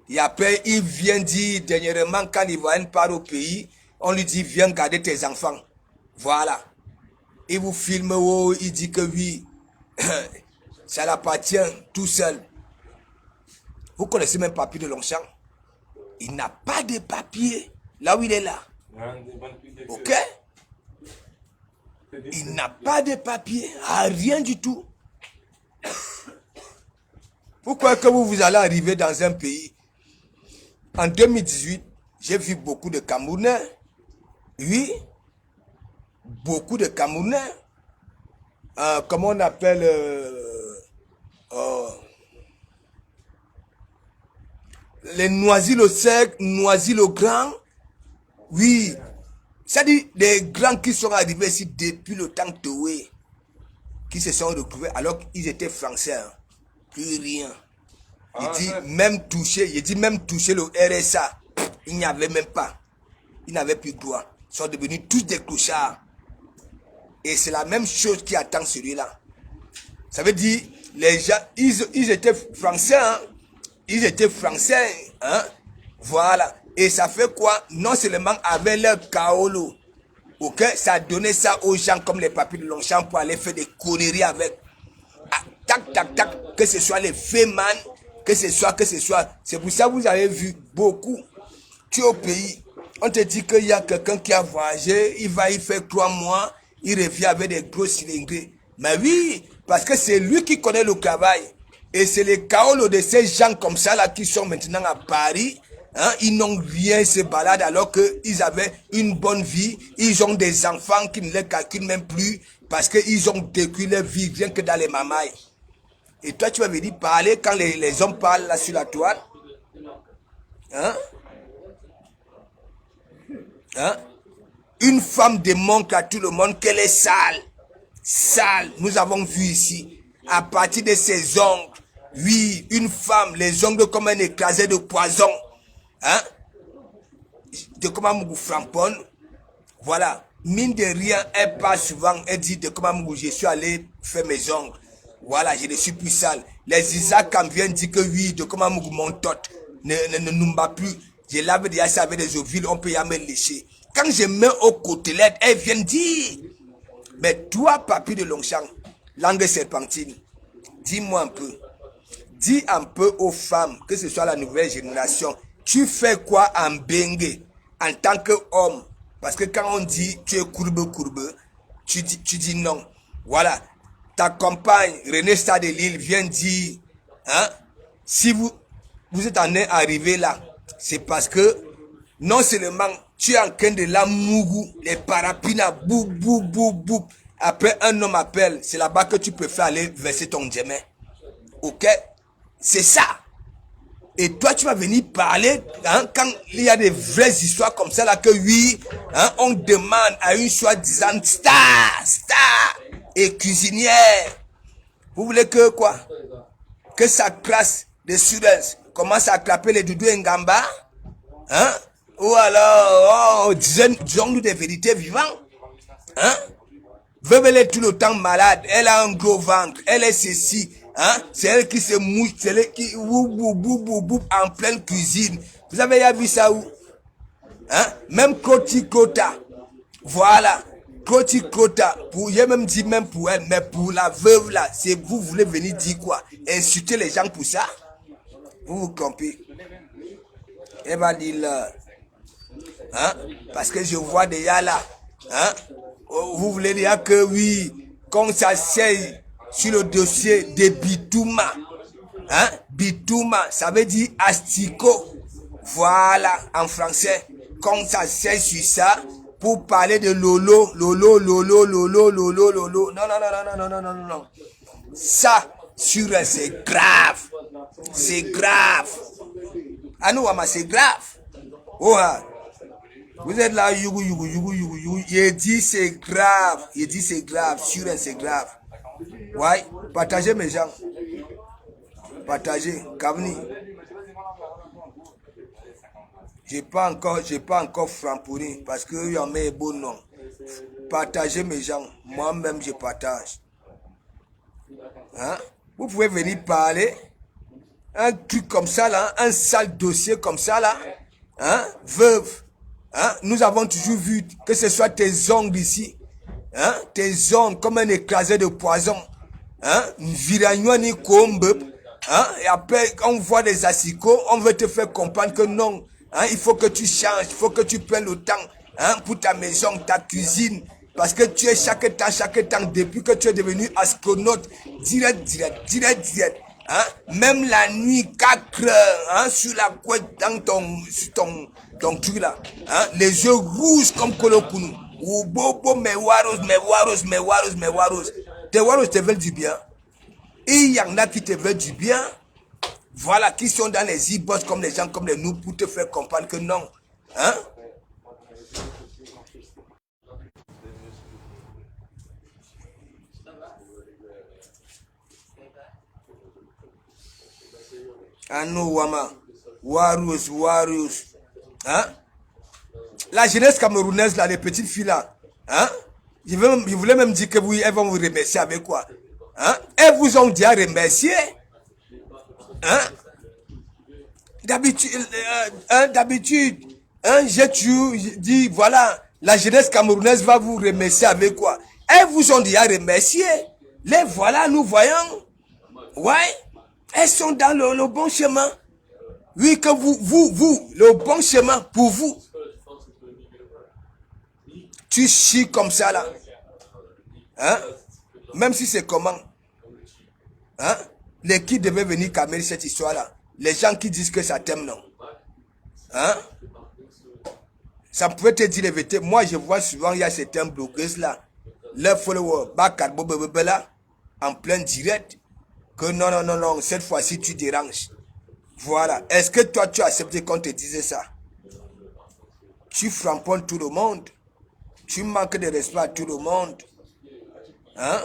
Et après, il vient dire, dernièrement, quand l'ivoirienne part au pays, on lui dit, viens garder tes enfants. Voilà. Il vous filme, oh, il dit que oui, ça l'appartient tout seul. Vous connaissez même Papy de Longchamp? Il n'a pas de papier là où il est là. Ok? Il n'a pas de papier, rien du tout. Pourquoi que vous allez arriver dans un pays? En 2018, j'ai vu beaucoup de Camerounais. Oui, beaucoup de Camerounais. Comment on appelle les Noisy-le-Sec, Noisy-le-Grand. Oui. C'est-à-dire des grands qui sont arrivés ici depuis le temps Towé, qui se sont retrouvés alors qu'ils étaient français. Hein. Plus rien. Il dit même toucher le RSA, il n'y avait même pas. Ils n'avaient plus droit. Ils sont devenus tous des clochards. Et c'est la même chose qui attend celui-là. Ça veut dire, les gens, ils étaient français. Hein? Ils étaient français. Hein? Voilà. Et ça fait quoi? Non seulement avec leur kaolo, ok, ça donnait ça aux gens comme les Papy de Longchamp pour aller faire des conneries avec. Ah, tac, tac, tac, que ce soit les Féman, que ce soit. C'est pour ça que vous avez vu beaucoup. Tu es au pays, on te dit qu'il y a quelqu'un qui a voyagé, il fait 3 mois, il revient avec des gros cylindrés. Mais oui, parce que c'est lui qui connaît le travail. Et c'est les kaolo de ces gens comme ça là qui sont maintenant à Paris. Hein, ils n'ont rien, ils se baladent alors qu'ils avaient une bonne vie. Ils ont des enfants qui ne les calculent même plus parce qu'ils ont détruit leur vie rien que dans les mamailles. Et toi, tu vas venir parler quand les hommes parlent là sur la toile. Hein? Hein? Une femme démontre à tout le monde qu'elle est sale. Sale. Nous avons vu ici. À partir de ses ongles. Oui, une femme, les ongles comme un écrasé de poison. Hein? De comment vous framponne. Voilà. Mine de rien, elle parle souvent. Elle dit de comment je suis allé faire mes ongles. Voilà, je ne suis plus sale. Les Isaac viennent dire que oui, de comment mon tot ne nous bat plus. Je lave déjà ça avec des ovules, on peut y me lécher. Quand je mets aux côtelettes, elles viennent dire. Mais toi, Papy de Longchamp, langue serpentine, dis-moi un peu. Dis un peu aux femmes, que ce soit la nouvelle génération, tu fais quoi en Bengue, en tant qu'homme? Parce que quand on dit tu es courbe, tu dis non. Voilà. Ta compagne, René Stade de Lille, vient dire, hein, si vous êtes en arrivé là, c'est parce que non seulement tu es en train de la mougou, les parapina, boum, boum, boum, boum. Après, un homme appelle. C'est là-bas que tu préfères aller verser ton djemé. Ok? C'est ça. Et toi, tu vas venir parler hein, quand il y a des vraies histoires comme ça, là, que oui, hein, on demande à une soi-disant star et cuisinière. Vous voulez que quoi? Que sa classe de Sud-Est commence à clapper les doudous Ngamba? Hein? Ou alors, oh, disons-nous des vérités vivantes. Hein? Veuve tout le temps malade, elle a un gros ventre, elle est ceci. Hein? C'est elle qui se mouche, c'est elle qui en pleine cuisine. Vous avez déjà vu ça où? Hein? Même Koti Kota. Voilà. Koti Kota. J'ai même dit même pour elle, mais pour la veuve là, c'est vous voulez venir dire quoi? Insulter les gens pour ça? Vous comprenez? Elle va dire là. Hein? Parce que je vois déjà là. Hein? Vous voulez dire que oui, qu'on s'assied sur le dossier de Bitouma. Hein? Bitouma, ça veut dire asticot. Voilà, en français. Qu'on s'assied sur ça pour parler de Lolo. Non. Non. Ça, sur c'est grave. C'est grave. Ah non, c'est grave. Oh, vous êtes là, you. Il dit c'est grave. Il dit c'est grave. Sûr, c'est grave. Ouais, partagez mes gens. Partagez. Kavni. J'ai pas encore frampourri parce que y en a un bon nom. Partagez mes gens. Moi-même, je partage. Hein? Vous pouvez venir parler. Un truc comme ça là, un sale dossier comme ça là. Hein? Veuve. Hein? Nous avons toujours vu que ce soit tes ongles ici. Hein? Tes ongles comme un écrasé de poison. Hein? Hein? Et après, on voit des assicots, on veut te faire comprendre que non. Hein? Il faut que tu changes, il faut que tu prennes le temps hein? Pour ta maison, ta cuisine. Parce que tu es chaque temps, depuis que tu es devenu astronaute, direct. Hein? Même la nuit, 4 heures, hein? Sur la couette, dans ton truc là. Hein? Les yeux rouges comme Kolokunu. Ou bobo, mes waros. Tes waros te veulent du bien. Et il y en a qui te veulent du bien. Voilà, qui sont dans les e-boss comme les gens comme les nous pour te faire comprendre que non. Hein? Anou Wama, Warus. Hein? La jeunesse camerounaise, là, les petites filles là, hein? Je voulais même dire que oui, elles vont vous remercier avec quoi? Hein? Elles vous ont déjà remercié. Hein? D'habitude, j'ai toujours dit, voilà, la jeunesse camerounaise va vous remercier avec quoi? Elles vous ont déjà remercié. Les voilà, nous voyons. Ouais. Elles sont dans le bon chemin. Oui, que vous, le bon chemin pour vous. Tu chies comme ça là. Hein? Même si c'est comment. Hein? L'équipe devait venir calmer cette histoire là. Les gens qui disent que ça t'aime, non. Hein? Ça pouvait te dire la vérité. Moi, je vois souvent, il y a certains blogueuses là. Leurs followers, Bakar Bobebela, en plein direct. Que non, cette fois-ci, tu déranges. Voilà. Est-ce que toi, tu as accepté qu'on te disait ça? Tu framponnes tout le monde. Tu manques de respect à tout le monde. Hein?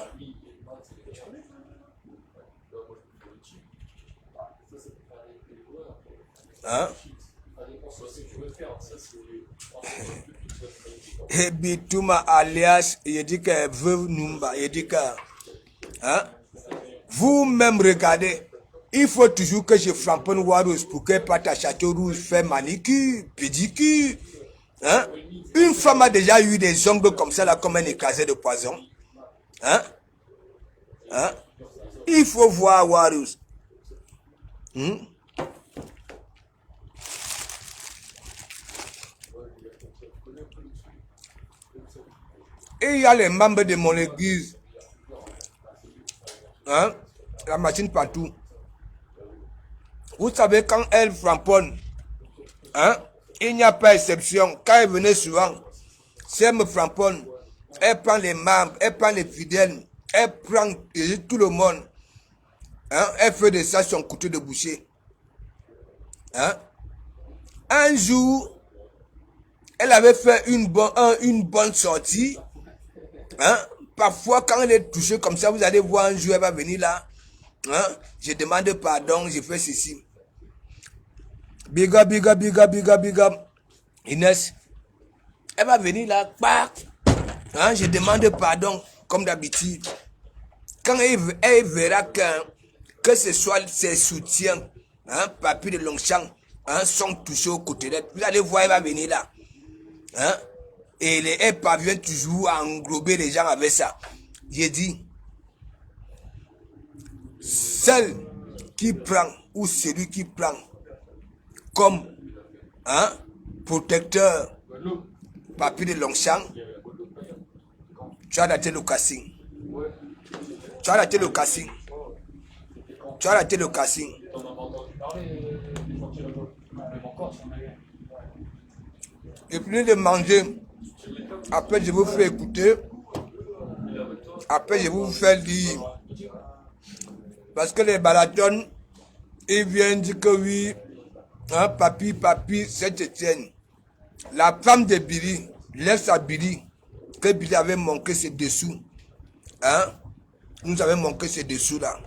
Hein? Et Bitouma alias, il dit que veuve Numba, il dit que, hein? Vous-même regardez, il faut toujours que je framponne Warus pour qu'elle parte à Château Rouge faire manicure, pédicure. Hein? Une femme a déjà eu des ongles comme ça, là, comme un écrasé de poison. Hein? Hein? Il faut voir Warus. Et il y a les membres de mon église. Hein? La machine partout. Vous savez, quand elle framponne, hein? Il n'y a pas exception. Quand elle venait souvent, si elle me framponne, elle prend les membres, elle prend les fidèles, elle prend tout le monde. Hein? Elle fait de ça son couteau de boucher. Hein? Un jour, elle avait fait une bonne sortie. Hein? Parfois, quand elle est touchée comme ça, vous allez voir un jour, elle va venir là. Hein? Je demande pardon, je fais ceci. Big up, big up, big up, big up, big up. Inès, elle va venir là, hein? Je demande pardon, comme d'habitude. Quand elle verra que ce soit ses soutiens, hein, Papy de Longchamp, hein, sont touchés au côté d'elle, vous allez voir, elle va venir là. Hein? Et elle parvient toujours à englober les gens avec ça. J'ai dit, celle qui prend, ou celui qui prend, comme hein, protecteur Papy de Longchamp, tu as raté le casting. Tu as raté le casting. Tu as raté le casting. Et puis de manger, après je vous fais écouter, après je vous fais lire. Parce que les balatons, ils viennent dire que oui, hein, Papy, Saint-Étienne, la femme de Billy, laisse à Billy, que Billy avait manqué ses dessous. Hein? Nous avons manqué ces dessous-là.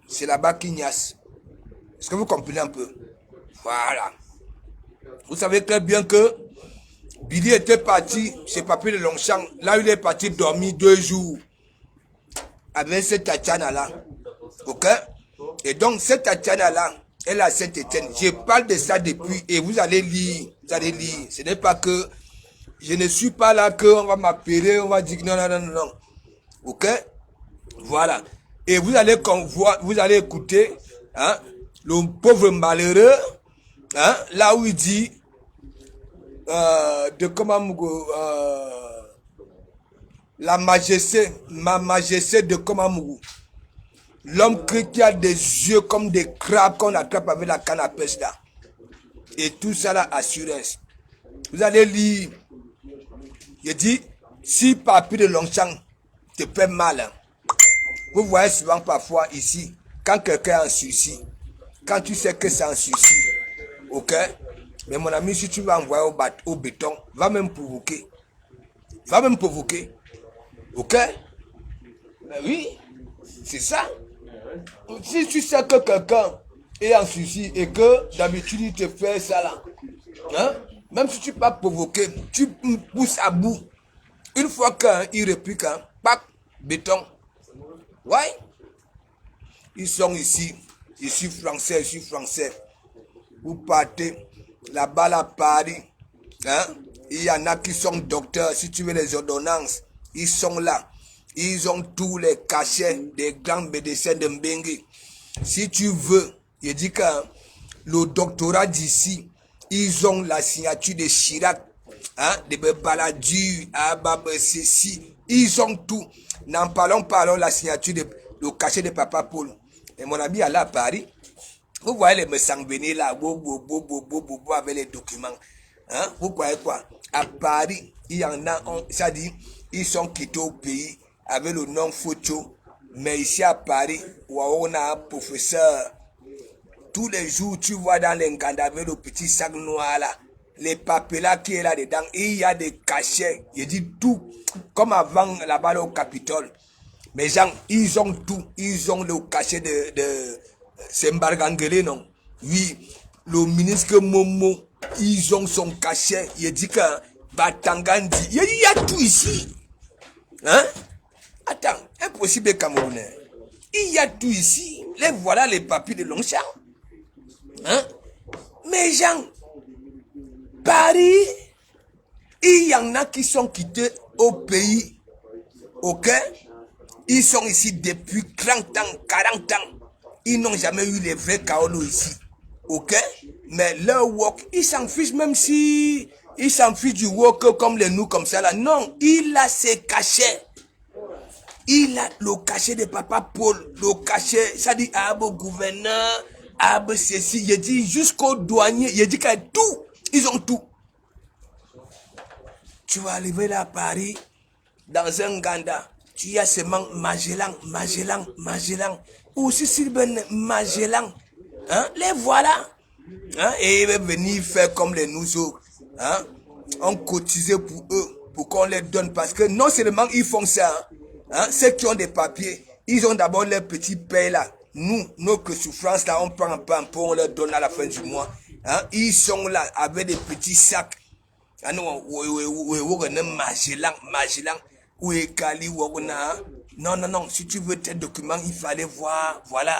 C'est là-bas qu'il niasse. Est-ce que vous comprenez un peu? Voilà. Vous savez très bien que Billy était parti chez Papy de Longchamp. Là, il est parti dormir 2 jours avec cette Tatiana-là. Ok? Et donc, cette Tatiana-là, elle a Saint-Étienne. Je parle de ça depuis et vous allez lire. Vous allez lire. Ce n'est pas que je ne suis pas là qu'on va m'appeler, on va dire non, non, non, non. Ok? Voilà. Et vous allez écouter hein, le pauvre malheureux, hein, là où il dit de comment la majesté, ma majesté de Komamougou. L'homme qui a des yeux comme des crabes qu'on attrape avec la canne à pêche là. Et tout ça là, assurance. Vous allez lire. Il dit, si Papy de Longchamp te fait mal, hein, vous voyez souvent parfois ici, quand quelqu'un est en sursis, quand tu sais que c'est en sursis, ok? Mais mon ami, si tu vas envoyer au béton, va même provoquer. Va même provoquer. Ok? Ben oui, c'est ça. Si tu sais que quelqu'un est en sursis et que d'habitude il te fait ça là, hein? Même si tu ne peux pas provoquer, tu pousses à bout. Une fois qu'il réplique, hein, pac, béton. Ouais. Ils sont ici. Je suis français. Vous partez là-bas à Paris. Hein? Il y en a qui sont docteurs. Si tu veux les ordonnances, ils sont là. Ils ont tous les cachets des grands médecins de Mbengue. Si tu veux, je dis que le doctorat d'ici, ils ont la signature de Chirac, hein, de Baladu, ceci. Ils ont tout. N'en parlons pas la signature de le cachet de Papa Paul. Et mon ami allé à Paris. Vous voyez les me venir là, avec les documents. Hein? Vous voyez quoi? À Paris, il y en a, ça dit, ils sont quittés au pays avec le nom photo. Mais ici à Paris, on a un professeur. Tous les jours, tu vois dans les Nganda avec le petit sac noir là, les papiers là qui est là dedans, il y a des cachets. Je dis tout, comme avant là-bas au Capitole. Mais gens, ils ont tout. Ils ont le cachet de c'est Mbargangele, non? Oui, le ministre Momo, ils ont son cachet. Il dit que Batangandi, il y a tout ici. Hein? Attends, impossible Camerounais. Il y a tout ici. Les voilà les papiers de Longchamp. Hein? Mais gens, Paris, il y en a qui sont quittés au pays. Ok? Ils sont ici depuis 30 ans, 40 ans. Ils n'ont jamais eu les vrais Kaolo ici. Ok? Mais leur work, ils s'en fichent même si ils s'en fichent du work comme les nous comme ça là. Non, il a ses cachets. Il a le cachet de Papa Paul, le cachet, ça dit Abo gouverneur, Abo ceci, il dit jusqu'au douanier, il dit qu'il y a tout, ils ont tout. Tu vas arriver là à Paris, dans un Ganda, tu as seulement Magellan, ou Sicile Magellan. Hein? Les voilà. Hein? Et ils veulent venir faire comme les nous autres. Hein? On cotisait pour eux, pour qu'on les donne. Parce que non seulement ils font ça, hein? Ceux qui ont des papiers, ils ont d'abord leurs petits payes là. Nous, notre souffrance là, on prend un peu, on leur donne à la fin du mois. Hein? Ils sont là avec des petits sacs. Ah non, Magellan, ou Kali, non, si tu veux tes documents, il fallait voir, voilà,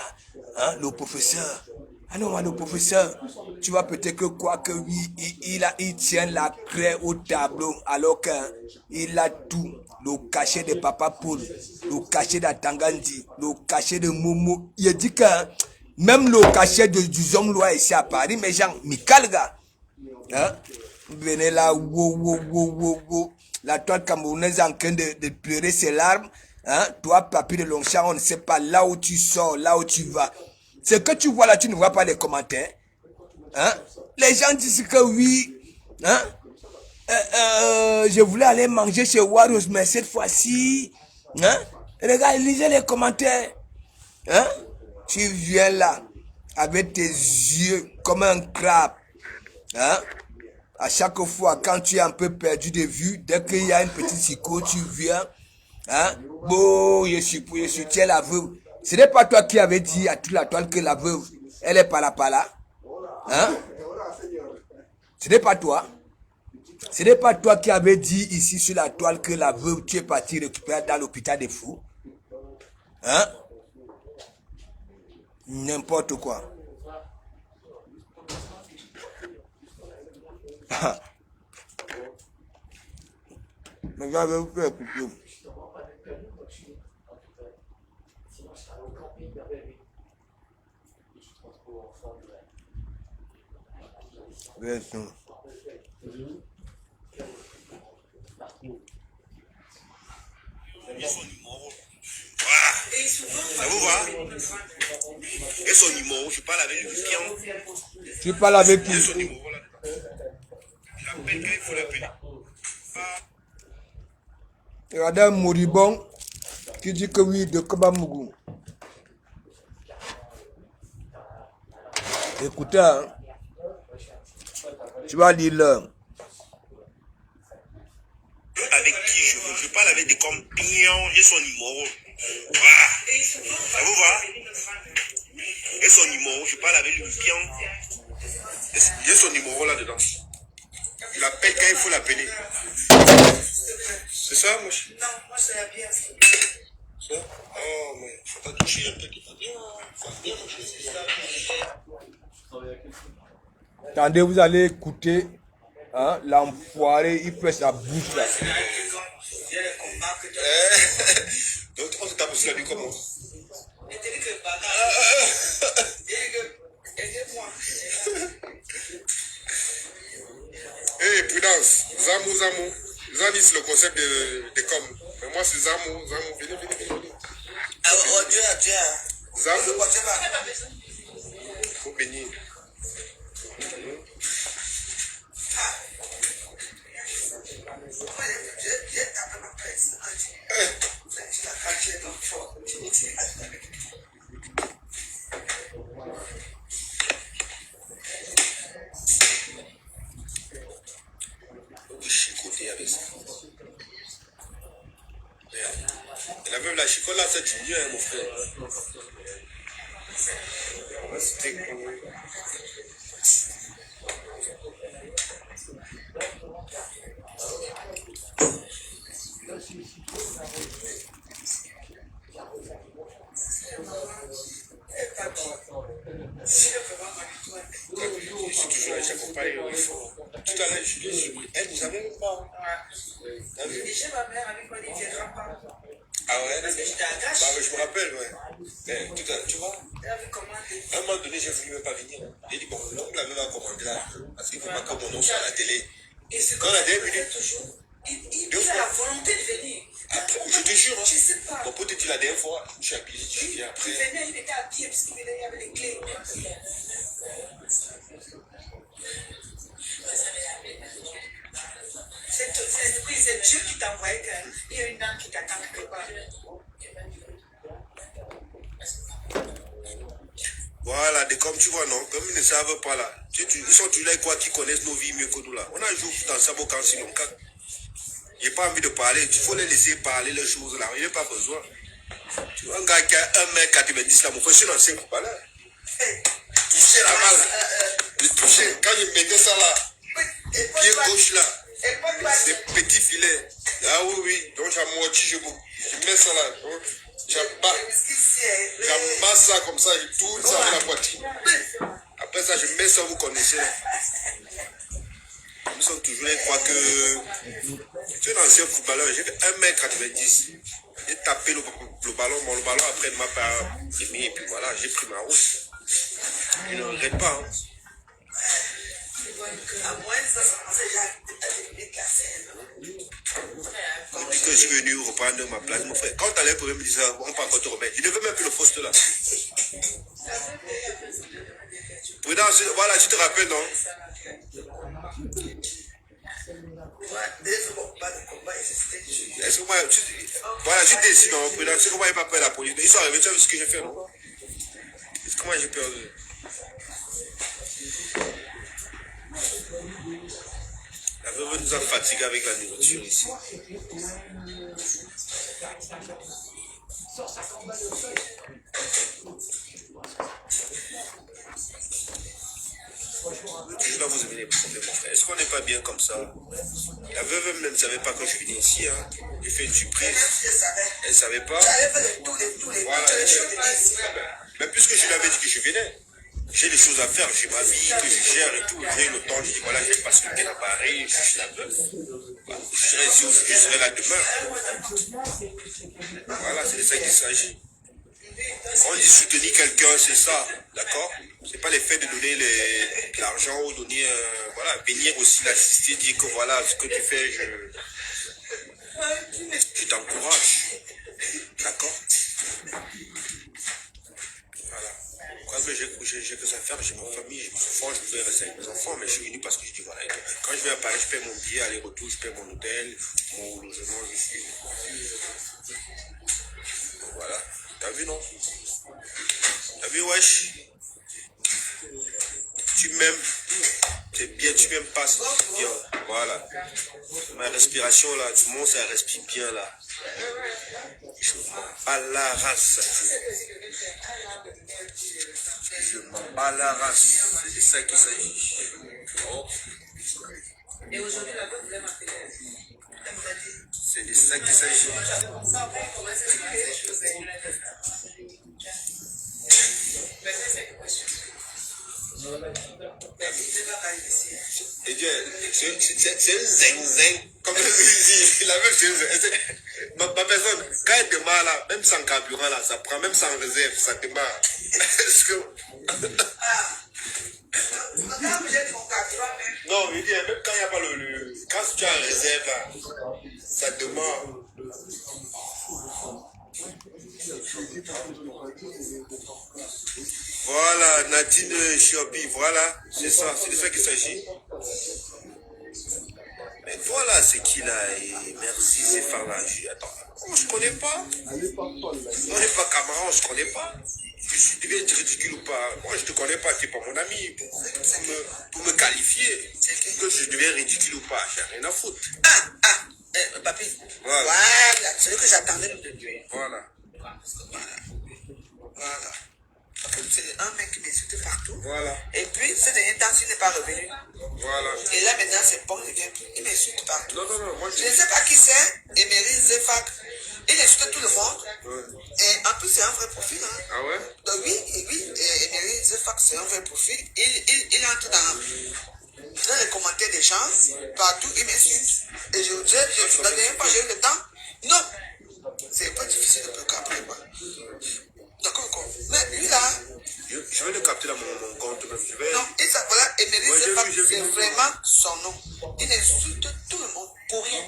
hein, le professeur. Ah non, le professeur, tu vois peut-être que quoi que oui, il tient la craie au tableau, alors qu'il a tout, le cachet de Papa Paul, le cachet d'Atangandi, le cachet de Momo. Il dit que même le cachet du Zomlois ici à Paris, mais genre, Mikalga, hein, venez là, wow. La toile camerounaise est en train de pleurer ses larmes. Hein? Toi, Papy de Longchamp, on ne sait pas là où tu sors, là où tu vas. Ce que tu vois là, tu ne vois pas les commentaires. Hein? Les gens disent que oui. Hein? Je voulais aller manger chez Warriors, mais cette fois-ci, hein? Regarde, lisez les commentaires. Hein? Tu viens là, avec tes yeux comme un crabe. Hein? À chaque fois, quand tu es un peu perdu de vue, dès qu'il y a une petite psycho, tu viens. Hein? Bon, je soutiens la veuve. Ce n'est pas toi qui avais dit à toute la toile que la veuve, elle est pas là. Hein? Ce n'est pas toi. Ce n'est pas toi qui avais dit ici sur la toile que la veuve, tu es parti récupérer dans l'hôpital des fous. Hein? N'importe quoi. Mais j'avais vous faire couper. Ça vous va? Et son numéro, je parle avec le client. Tu parles avec qui? Et son numéro là. Il appelle quand il faut l'appeler. Regardez un moribond qui dit que oui, de Kobamougou. Écoutez, hein, tu vas lire l'heure. Avec qui je parle avec des compagnons, j'ai son numéro. Ça vous va? Et son numéro, je parle avec le client. J'ai son numéro là-dedans. Il appelle quand il faut l'appeler. C'est ça, moi? Non, moi c'est la bière. Ça? Oh, mais faut pas toucher un peu qui va bien. Attendez, vous allez écouter, hein, l'enfoiré, il fait sa bouche là. Donc, on se tape sur la vie comment? Hey, prudence, Zamou. Zani, c'est le concept de com. Mais moi, c'est Zamou. Venez. Oh, Dieu. Zamou. Faut bénir. Chicoter avec ça. La veuve, la chicote là, c'est du mieux, hein, mon frère. C'était cool. Je suis toujours là, j'accompagne. Tout à l'heure, elle nous avait même pas. Déjà, ma mère avec moi, elle ne viendra pas. Ah ouais? Parce que j'étais à Gache. Bah, je me rappelle, ouais. Mais tout à l'heure, tu vois, à un moment donné, j'ai voulu même pas venir. J'ai dit, bon, l'homme l'avait pas commandé là. Parce qu'il ne faut pas que mon nom soit à la télé. Quand la dernière minute, deux fois. La volonté de venir. Après, je te jure, hein. Je sais pas. Mon pote était la dernière fois, je suis habillé, je viens après. Il était habillé parce qu'il venait avec les clés. C'est l'esprit, c'est Dieu qui t'a envoyé qu'il y a une âme qui t'attend quelque part. Voilà, comme tu vois, non, comme ils ne savent pas là. Ils sont toujours là, quoi, qui connaissent nos vies mieux que nous là. On a joué dans Sabo quand si longtemps. Il n'a pas envie de parler, il faut les laisser parler les choses là. Il n'a pas besoin. Tu vois, un gars qui a 1m90 là, mon frère, je suis dans 5 pas là. Toucher la balle. Je touchais, quand je mettais ça là, pied gauche là, des petits filets. Ah oui, oui, donc j'ai moitié, je mets ça là. J'amasse ça comme ça, je tourne ça avec la poitrine. Après ça, je mets ça, vous connaissez. Ils sont toujours là, ils croient que je suis un ancien footballeur, j'ai fait 1m90. J'ai tapé le ballon, le ballon après ne m'a pas aimé, et puis voilà, j'ai pris ma route. Je ne regrette pas. Hein. Depuis que je suis venu reprendre ma place, mon frère, quand tu allais pour me dire ça, on ne peut pas encore te remettre. Je ne veux même plus le poste là. Prudence, voilà, tu te rappelles, non? Est-ce que moi, voilà, tu décides, non, Prudence, c'est que moi, il n'y a pas peur de la police. Ils sont arrivés, tu as vu ce que j'ai fait, non? Est-ce que moi, j'ai peur de... La veuve nous a fatigués avec la nourriture ici. Je dois vous aimer les problèmes, mon frère. Est-ce qu'on n'est pas bien comme ça? La veuve même ne savait pas que je venais ici. Hein. J'ai fait une surprise. Elle ne savait pas. Voilà. Mais puisque je lui avais dit que je venais, j'ai des choses à faire, j'ai ma vie que je gère et tout. J'ai le temps, je dis voilà, je passe le week-end à Paris, je suis la veuve. Voilà. Je serai ici aussi, je serai là demain. Voilà, c'est de ça qu'il s'agit. Quand on dit soutenir quelqu'un, c'est ça, d'accord? C'est pas le fait de donner de l'argent ou donner, voilà, venir aussi l'assister, dire que voilà, ce que tu fais, je t'encourage. D'accord? Voilà. Quand j'ai que ça à faire, j'ai ma famille, j'ai mes enfants, je pouvais rester avec mes enfants, mais je suis venu parce que je dis voilà, quand je vais à Paris, je paie mon billet, aller-retour, je paie mon hôtel, mon logement, je suis. Voilà. T'as vu, non? T'as vu, wesh? Tu m'aimes. C'est bien, tu m'aimes pas, c'est bien. Voilà. Ma respiration là, tout le monde, ça respire bien là. Je m'en bats la race. Je m'en bats la race. C'est de ça qu'il s'agit. Oh. Et aujourd'hui, la veuve voulait m'appeler. C'est de ça qu'il s'agit. Et Dieu, c'est un zing-zing. Comme je dis, la même chose. Ma personne, quand elle démarre là, même sans carburant là, ça prend, même sans réserve, ça démarre. Est-ce que. Non, il dit, même quand il n'y a pas le. Quand tu as un réserve là, ça démarre. Voilà, Nadine Chiobi, voilà, c'est ça, c'est de ça qu'il s'agit. Mais voilà, c'est qui là, et merci, c'est Farla. Attends, on se connaît pas. On n'est pas camarades, on se connaît pas. Je devais être ridicule ou pas. Moi, je te connais pas, tu n'es pas mon ami. Pour me qualifier, que je deviens ridicule ou pas, j'ai rien à foutre. Papi, Voilà, c'est ce que j'attendais de te dire. voilà. C'est un mec qui m'insultait partout. Voilà. Et puis, ces derniers temps, s'il n'est pas revenu. Voilà. Et là, maintenant, c'est bon, il vient plus. Il m'insulte partout. Non, moi Je ne sais pas qui c'est. Emery Zefak. Il insulte tout le monde. Ouais. Et en plus, c'est un vrai profil. Hein. Ah ouais? Donc, oui, Emery Zefak, c'est un vrai profil. Il entre dans les commentaires des gens. Partout, il m'insulte. Et la dernière fois, j'ai eu le temps. Non. C'est un peu difficile de le capter. D'accord. Mais lui là. Je vais le capter dans mon compte même. Je vais... Non, il s'appelle Emery Zefak, c'est vraiment son nom. Il insulte tout le monde pour rien.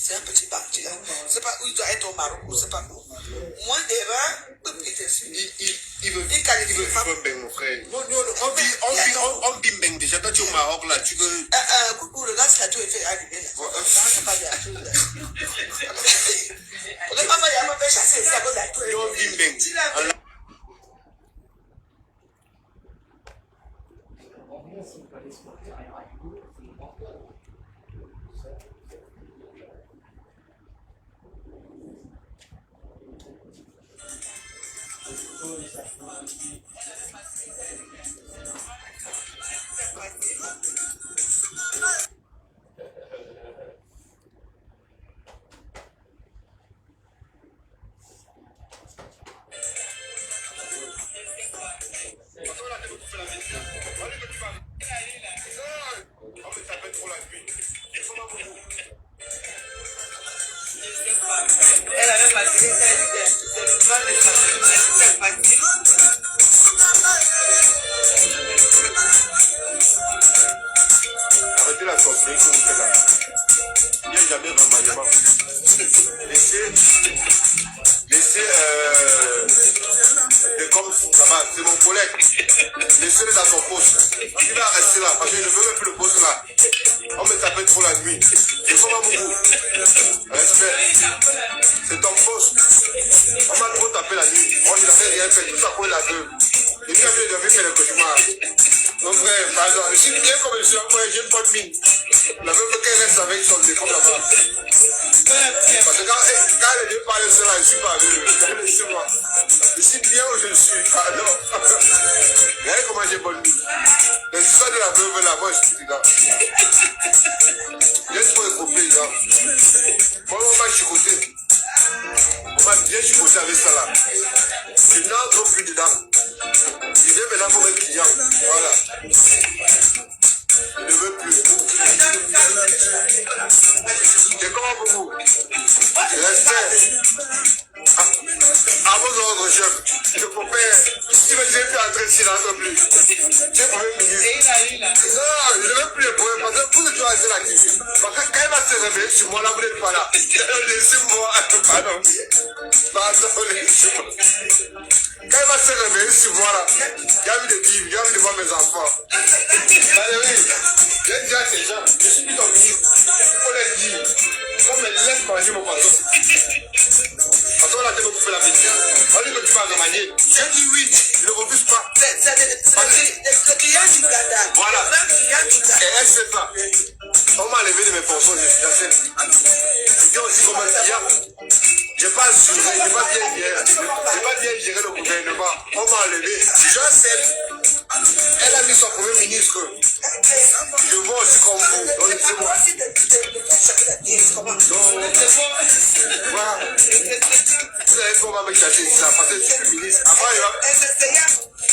C'est un petit parti là. C'est sais pas où il doit être au Maroc, ou je sais pas où. Moins d'erreurs, il te suit. Il veut bang, mon frère. On bim déjà. Toi, tu es au Maroc, là. Tu veux. Coucou, le gars, c'est tout est fait arriver là. C'est pas bien. Le maman, il m'a fait chasser, c'est à cause de la tour. On bim bang. Elle avait passé, c'est le mal de sa Arrêtez la sorcellerie que vous faites là. Il n'y a jamais remaniement. Laissez comme ça va, c'est mon collègue. Laissez-le dans son poste. Il va rester là parce que je ne veux même plus le poste là. On me tapait trop la nuit. C'est comme un beaucoup. Respect. C'est ton poste. On m'a trop tapé la nuit. Moi je n'avais rien fait. Tout ça pour la gueule. Et puis après, je devais faire le cauchemar. Donc frère, pardon. Je suis bien comme je suis après, j'ai une bonne mine. La veuve qu'elle reste avec son décom là-bas. Parce que quand les deux parlent de cela, je suis pas avec laissez-moi. Je suis bien où je suis, pardon. Regardez comment j'ai bonne mine. L'histoire de la veuve là, moi je suis là. J'ai trop écopé là. Moi on m'a chicoté. On m'a bien chicoté avec ça là. Je n'entre plus dedans. Je viens maintenant pour mes clients. Voilà. Je ne veux plus. C'est comment pour vous? Restez. À vos ordres, chef. Le copain, il va dire plus entrer ici, n'entre plus. C'est le premier ministre. Non, je ne veux plus le problème. Parce que vous, tu vas rester là. Parce que quand il va se réveiller sur moi, là, vous n'êtes pas là. Laissez-moi. Pardon. Pardon, laissez-moi. Quand il va se réveiller sur moi, là, il a envie de vivre, il a envie de voir mes enfants. Allez, oui. J'ai dit à ces gens, je suis plus ton ministre. Il faut leur dire. On me laisse manger mon patron. Parce qu'on a été me couper la médecine. On dit que tu vas remanier. J'ai dit oui, je ne refuse pas. C'est le client du Ghana. Voilà. Et elle sait pas. On m'a enlevé de mes fonctions, je suis assez. Je dis aussi comme un client. J'ai pas assuré, j'ai pas bien géré le gouvernement. On m'a enlevé. Je sais. Elle a mis son premier ministre. Je vois aussi comme vous. Donc, c'est moi. Donc, voilà. Vous allez comment me chercher ici, là, parce que je suis ministre. Après,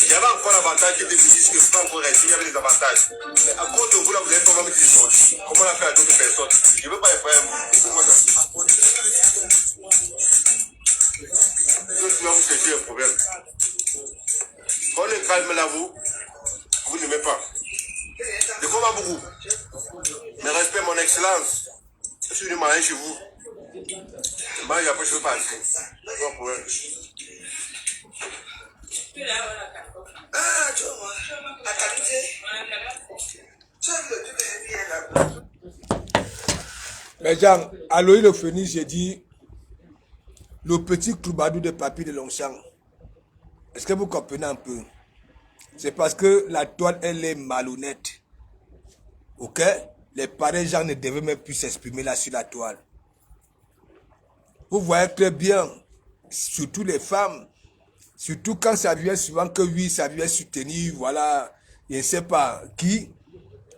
il y avait encore l'avantage que des ministres que je peux encore rester, il y avait des avantages. Mais à cause de vous, là, vous allez comment me dire comment on a fait à d'autres personnes. Je ne veux pas les faire. Pourquoi ça? Je dois vous chercher un problème. Quand on est calme là, vous n'aimez pas. De comment beaucoup? Mais respect mon excellence. Je suis venu manger chez vous. Moi, après, je veux partir. Pas de problème. Ah, tu vois, la qualité. Tu as vu le Mais Jean, à Loïc le Phénix, j'ai dit le petit cloubadou de papier de Longchamp. Est-ce que vous comprenez un peu? C'est parce que la toile, elle est malhonnête. Ok? Les pareils gens ne devaient même plus s'exprimer là sur la toile. Vous voyez très bien, surtout les femmes, surtout quand ça vient souvent que oui, ça vient soutenir, voilà, je ne sais pas qui.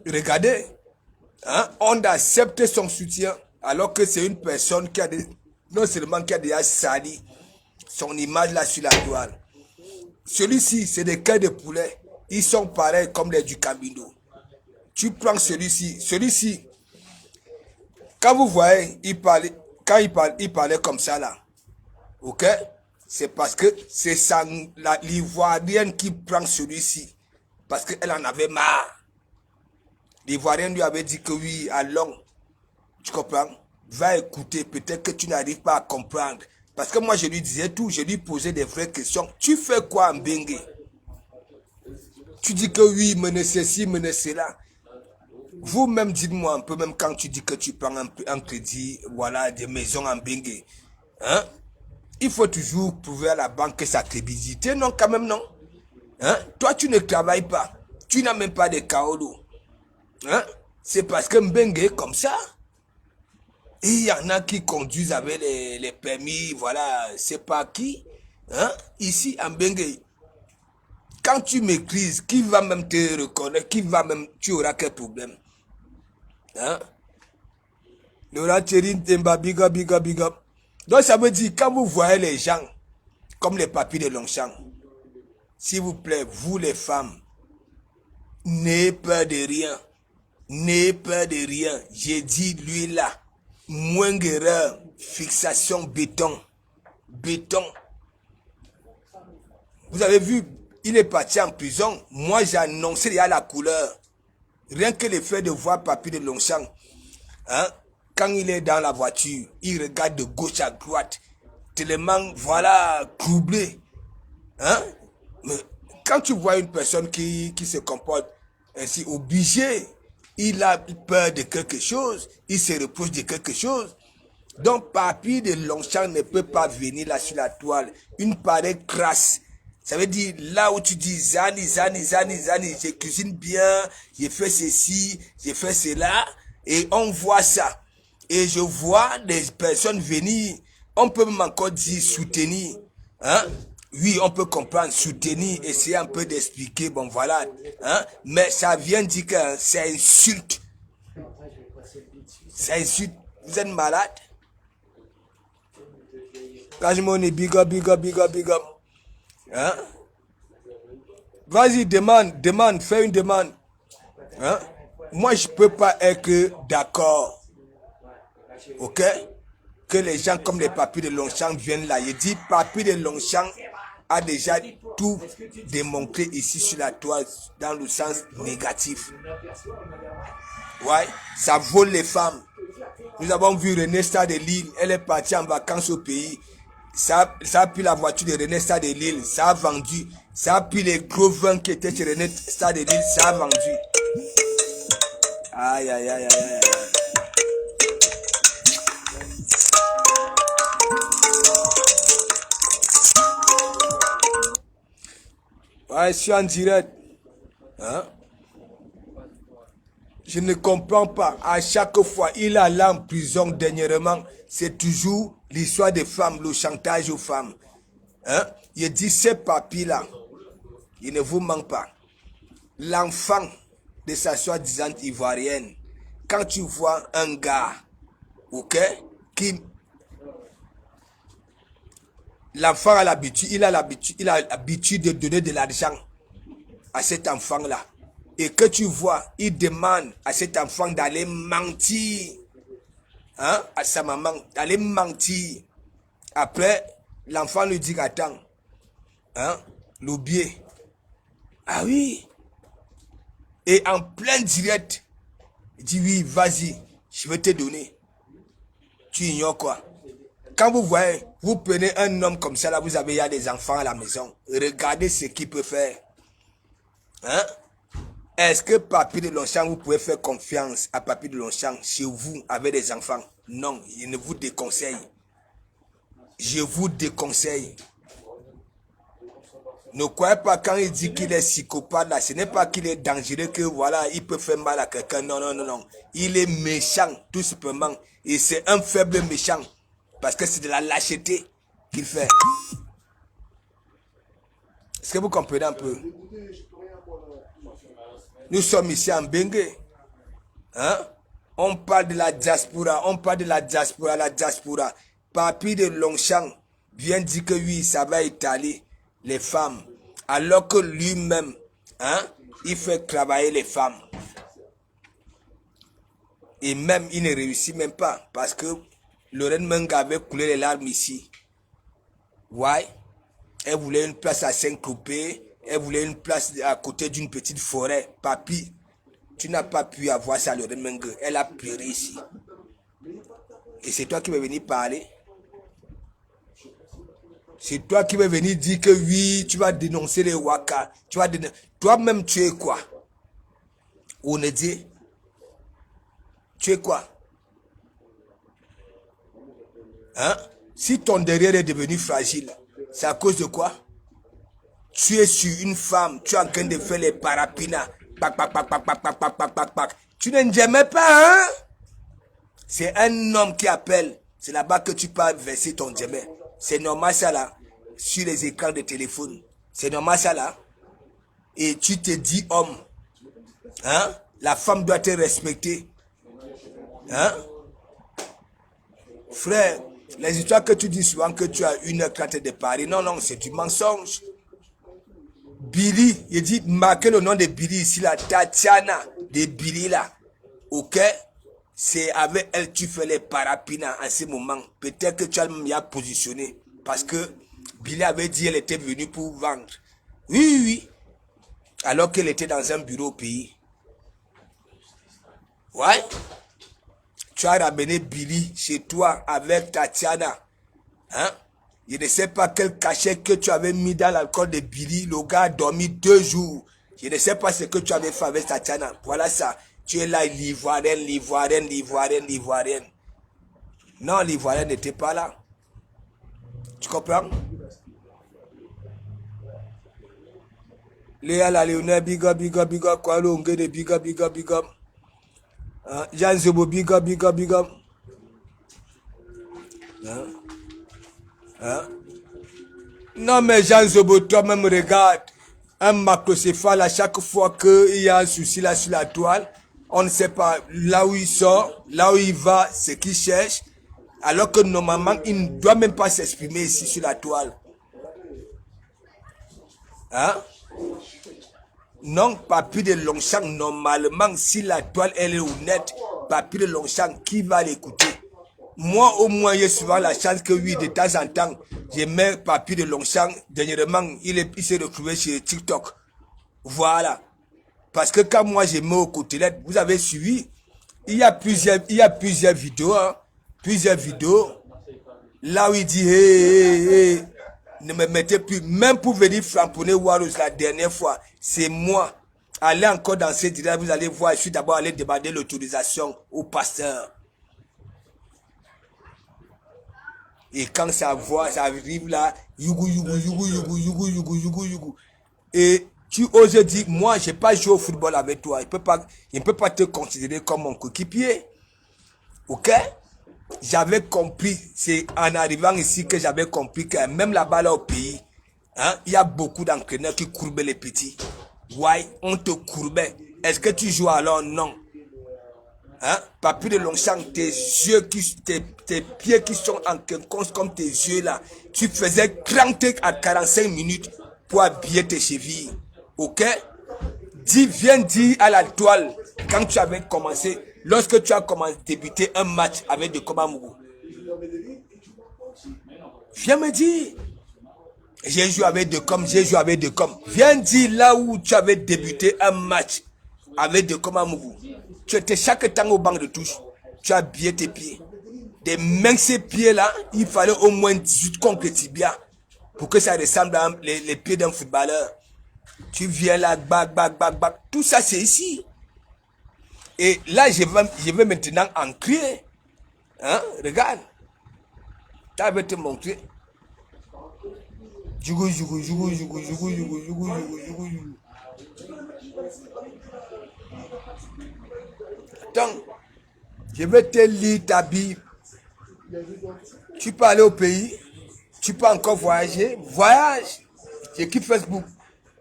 Regardez, hein, on accepte son soutien alors que c'est une personne qui a non seulement qui a déjà sali son image là sur la toile. Celui-ci, c'est des cœurs de poulet. Ils sont pareils comme les du Camino. Tu prends celui-ci, quand vous voyez, quand il parlait comme ça là, ok? C'est parce que c'est l'Ivoirienne qui prend celui-ci. Parce qu'elle en avait marre. L'Ivoirienne lui avait dit que oui, allons. Tu comprends? va écouter. Peut-être que tu n'arrives pas à comprendre. Parce que moi, je lui disais tout. Je lui posais des vraies questions. Tu fais quoi en Bengue? Tu dis que oui, mener ceci, mener cela. Vous-même, dites-moi un peu, même quand tu dis que tu prends un crédit, voilà, des maisons en Bengue. Hein? Il faut toujours prouver à la banque que sa crédibilité. Non, quand même, non. Hein? Toi, tu ne travailles pas. Tu n'as même pas de kaolo. Hein? C'est parce que Mbengue est comme ça. Et il y en a qui conduisent avec les permis, voilà, c'est pas qui. Hein? Ici, en Bengue, quand tu maîtrises, qui va même te reconnaître, qui va même, tu auras quel problème? Hein? Laura Tcherine Temba, big up, big up, big up. Donc ça veut dire, quand vous voyez les gens, comme les papis de Longchamp, s'il vous plaît, vous les femmes, n'ayez peur de rien. N'ayez peur de rien. J'ai dit, lui là, moins guerreur, fixation, béton. Béton. Vous avez vu, il est parti en prison. Moi, j'ai annoncé déjà la couleur. Rien que le fait de voir Papi de Longchamp, hein, quand il est dans la voiture, il regarde de gauche à droite, tellement, voilà, troublé. Hein? Mais quand tu vois une personne qui se comporte ainsi, obligé, il a peur de quelque chose, il se reproche de quelque chose. Donc, Papi de Longchamp ne peut pas venir là sur la toile. Une pareille crasse. Ça veut dire, là où tu dis, Zani, je cuisine bien, j'ai fait ceci, j'ai fait cela, et on voit ça. Et je vois des personnes venir, on peut même encore dire soutenir. Hein? Oui, on peut comprendre, soutenir, essayer un peu d'expliquer, bon voilà. Hein? Mais ça vient dire que c'est insulte. C'est insulte. Vous êtes malade? Quand je m'en ai big up, big up, big up, big up. Hein? Vas-y, demande, fais une demande. Hein? Moi, je ne peux pas être d'accord. Ok? Que les gens comme les papis de Longchamp viennent là. Je dis, Papi de Longchamp a déjà tout démontré ici sur la toile dans le sens négatif. Ouais, ça vole les femmes. Nous avons vu René Star de Lille, elle est partie en vacances au pays. Ça a pris la voiture de René Star de Lille, ça a vendu. Ça a pris les gros vins qui étaient chez René Star de Lille, ça a vendu. Aïe, aïe, aïe, aïe, aïe. Ouais, je suis en direct. Hein? Je ne comprends pas. À chaque fois, il est allé en prison dernièrement. C'est toujours l'histoire des femmes, le chantage aux femmes. Hein? Il dit, ces papiers-là, il ne vous manque pas. L'enfant de sa soi-disant ivoirienne, quand tu vois un gars, ok, qui... L'enfant a l'habitude, il a l'habitude de donner de l'argent à cet enfant-là. Et que tu vois, il demande à cet enfant d'aller mentir, hein, à sa maman, d'aller mentir. Après, l'enfant lui dit, attends, hein, l'oublier. Ah oui. Et en plein direct, il dit, oui, vas-y, je vais te donner. Tu ignores quoi? Quand vous voyez, vous prenez un homme comme ça, là, vous avez, il y a des enfants à la maison. Regardez ce qu'il peut faire. Hein? Est-ce que Papi de Longchamp, vous pouvez faire confiance à Papi de Longchamp chez vous avec des enfants? Non, je ne vous déconseille. Je vous déconseille. Ne croyez pas quand il dit qu'il est psychopathe là, ce n'est pas qu'il est dangereux, que voilà, il peut faire mal à quelqu'un. Non, non, non, non. Il est méchant, tout simplement. Et c'est un faible méchant. Parce que c'est de la lâcheté qu'il fait. Est-ce que vous comprenez un peu? Nous sommes ici en Bengue. Hein? On parle de la diaspora. On parle de la diaspora. La diaspora. Papi de Longchamp vient dire que oui, ça va étaler les femmes. Alors que lui-même, hein, il fait travailler les femmes. Et même, il ne réussit même pas. Parce que Lorraine Menga avait coulé les larmes ici. Ouais. Elle voulait une place à Saint-Cloupé. Elle voulait une place à côté d'une petite forêt. Papi, tu n'as pas pu avoir ça, Lorraine Menga. Elle a pleuré ici. Et c'est toi qui vas venir parler. C'est toi qui vas venir dire que oui, tu vas dénoncer les Waka. Toi-même, tu es quoi? On est dit. Tu es quoi? Hein? Si ton derrière est devenu fragile, c'est à cause de quoi? Tu es sur une femme, tu es en train de faire les parapinas. Pac, pac, pac, pac, pac, pac, pac, pac, pac, pac. Tu ne jamais pas, hein? C'est un homme qui appelle. C'est là-bas que tu peux verser ton djemé. C'est normal ça là. Sur les écrans de téléphone. C'est normal ça là. Et tu te dis homme. Hein? La femme doit te respecter. Hein? Frère, les histoires que tu dis souvent que tu as 1h30 de Paris. Non, non, c'est du mensonge. Billy, il dit, marquez le nom de Billy ici là. Tatiana de Billy là. Ok? C'est avec elle que tu fais les parapinas en ce moment. Peut-être que tu as même bien positionné. Parce que Billy avait dit qu'elle était venue pour vendre. Oui, oui. Alors qu'elle était dans un bureau au pays. Ouais. Tu as ramené Billy chez toi avec Tatiana. Hein? Je ne sais pas quel cachet que tu avais mis dans l'alcool de Billy. Le gars a dormi 2 jours. Je ne sais pas ce que tu avais fait avec Tatiana. Voilà ça. Tu es là, l'ivoirienne, l'ivoirienne, l'ivoirienne, l'ivoirienne. Non, l'ivoirienne n'était pas là. Tu comprends? Léa la Léonard, big up, big up, big up. Quoi, l'ongue de big up, big up, big up. Jean Zobo, big up, big up, big up. Hein? Hein? Non, mais Jean Zobo, toi-même, regarde. Un macrocéphale, à chaque fois qu'il y a un souci là sur la toile, on ne sait pas là où il sort, là où il va, ce qu'il cherche. Alors que normalement, il ne doit même pas s'exprimer ici sur la toile. Hein? Non, Papi de Longchamp, normalement, si la toile elle est honnête, Papi de Longchamp, qui va l'écouter? Moi, au moins, j'ai souvent la chance que oui, de temps en temps, je mets Papi de Longchamp. Dernièrement, il s'est retrouvé sur TikTok. Voilà. Parce que quand moi, je mets au côté, vous avez suivi, il y a plusieurs vidéos, hein, plusieurs vidéos, là où il dit, hey, ne me mettez plus, même pour venir flamponner Warros la dernière fois, c'est moi. Allez encore dans ces directs, vous allez voir, je suis d'abord allé demander l'autorisation au pasteur. Et quand ça arrive là, yougou, yougou, yougou, yougou, yougou, yougou, yougou, yougou. Et tu oses dire, moi, je n'ai pas joué au football avec toi. Je ne peux pas te considérer comme mon coéquipier. Ok? J'avais compris, c'est en arrivant ici que j'avais compris que même là-bas là au pays, hein, il y a beaucoup d'entraîneurs qui courbaient les petits. Ouais, on te courbait. Est-ce que tu joues alors? Non. Hein? Papi de Longchamp, tes pieds qui sont en quinconce comme tes yeux là, tu faisais 30 à 45 minutes pour habiller tes chevilles. Ok? Viens dire à la toile, quand tu avais commencé, lorsque tu as commencé à débuter un match avec de Kobamougou. Viens me dire. J'ai joué avec Decom, j'ai joué avec Decom. Viens dire là où tu avais débuté un match avec de Kobamougou. Tu étais chaque temps au banc de touche. Tu as habillé tes pieds. Des mains, ces pieds-là, il fallait au moins 18 contre tibia pour que ça ressemble à les pieds d'un footballeur. Tu viens là, bac. Tout ça, c'est ici. Et là, je vais maintenant ancrer. Hein? Regarde. Ça va te montrer. Jougou. Attends. Je vais te lire ta Bible. Tu peux aller au pays. Tu peux encore voyager. Voyage. J'équipe Facebook.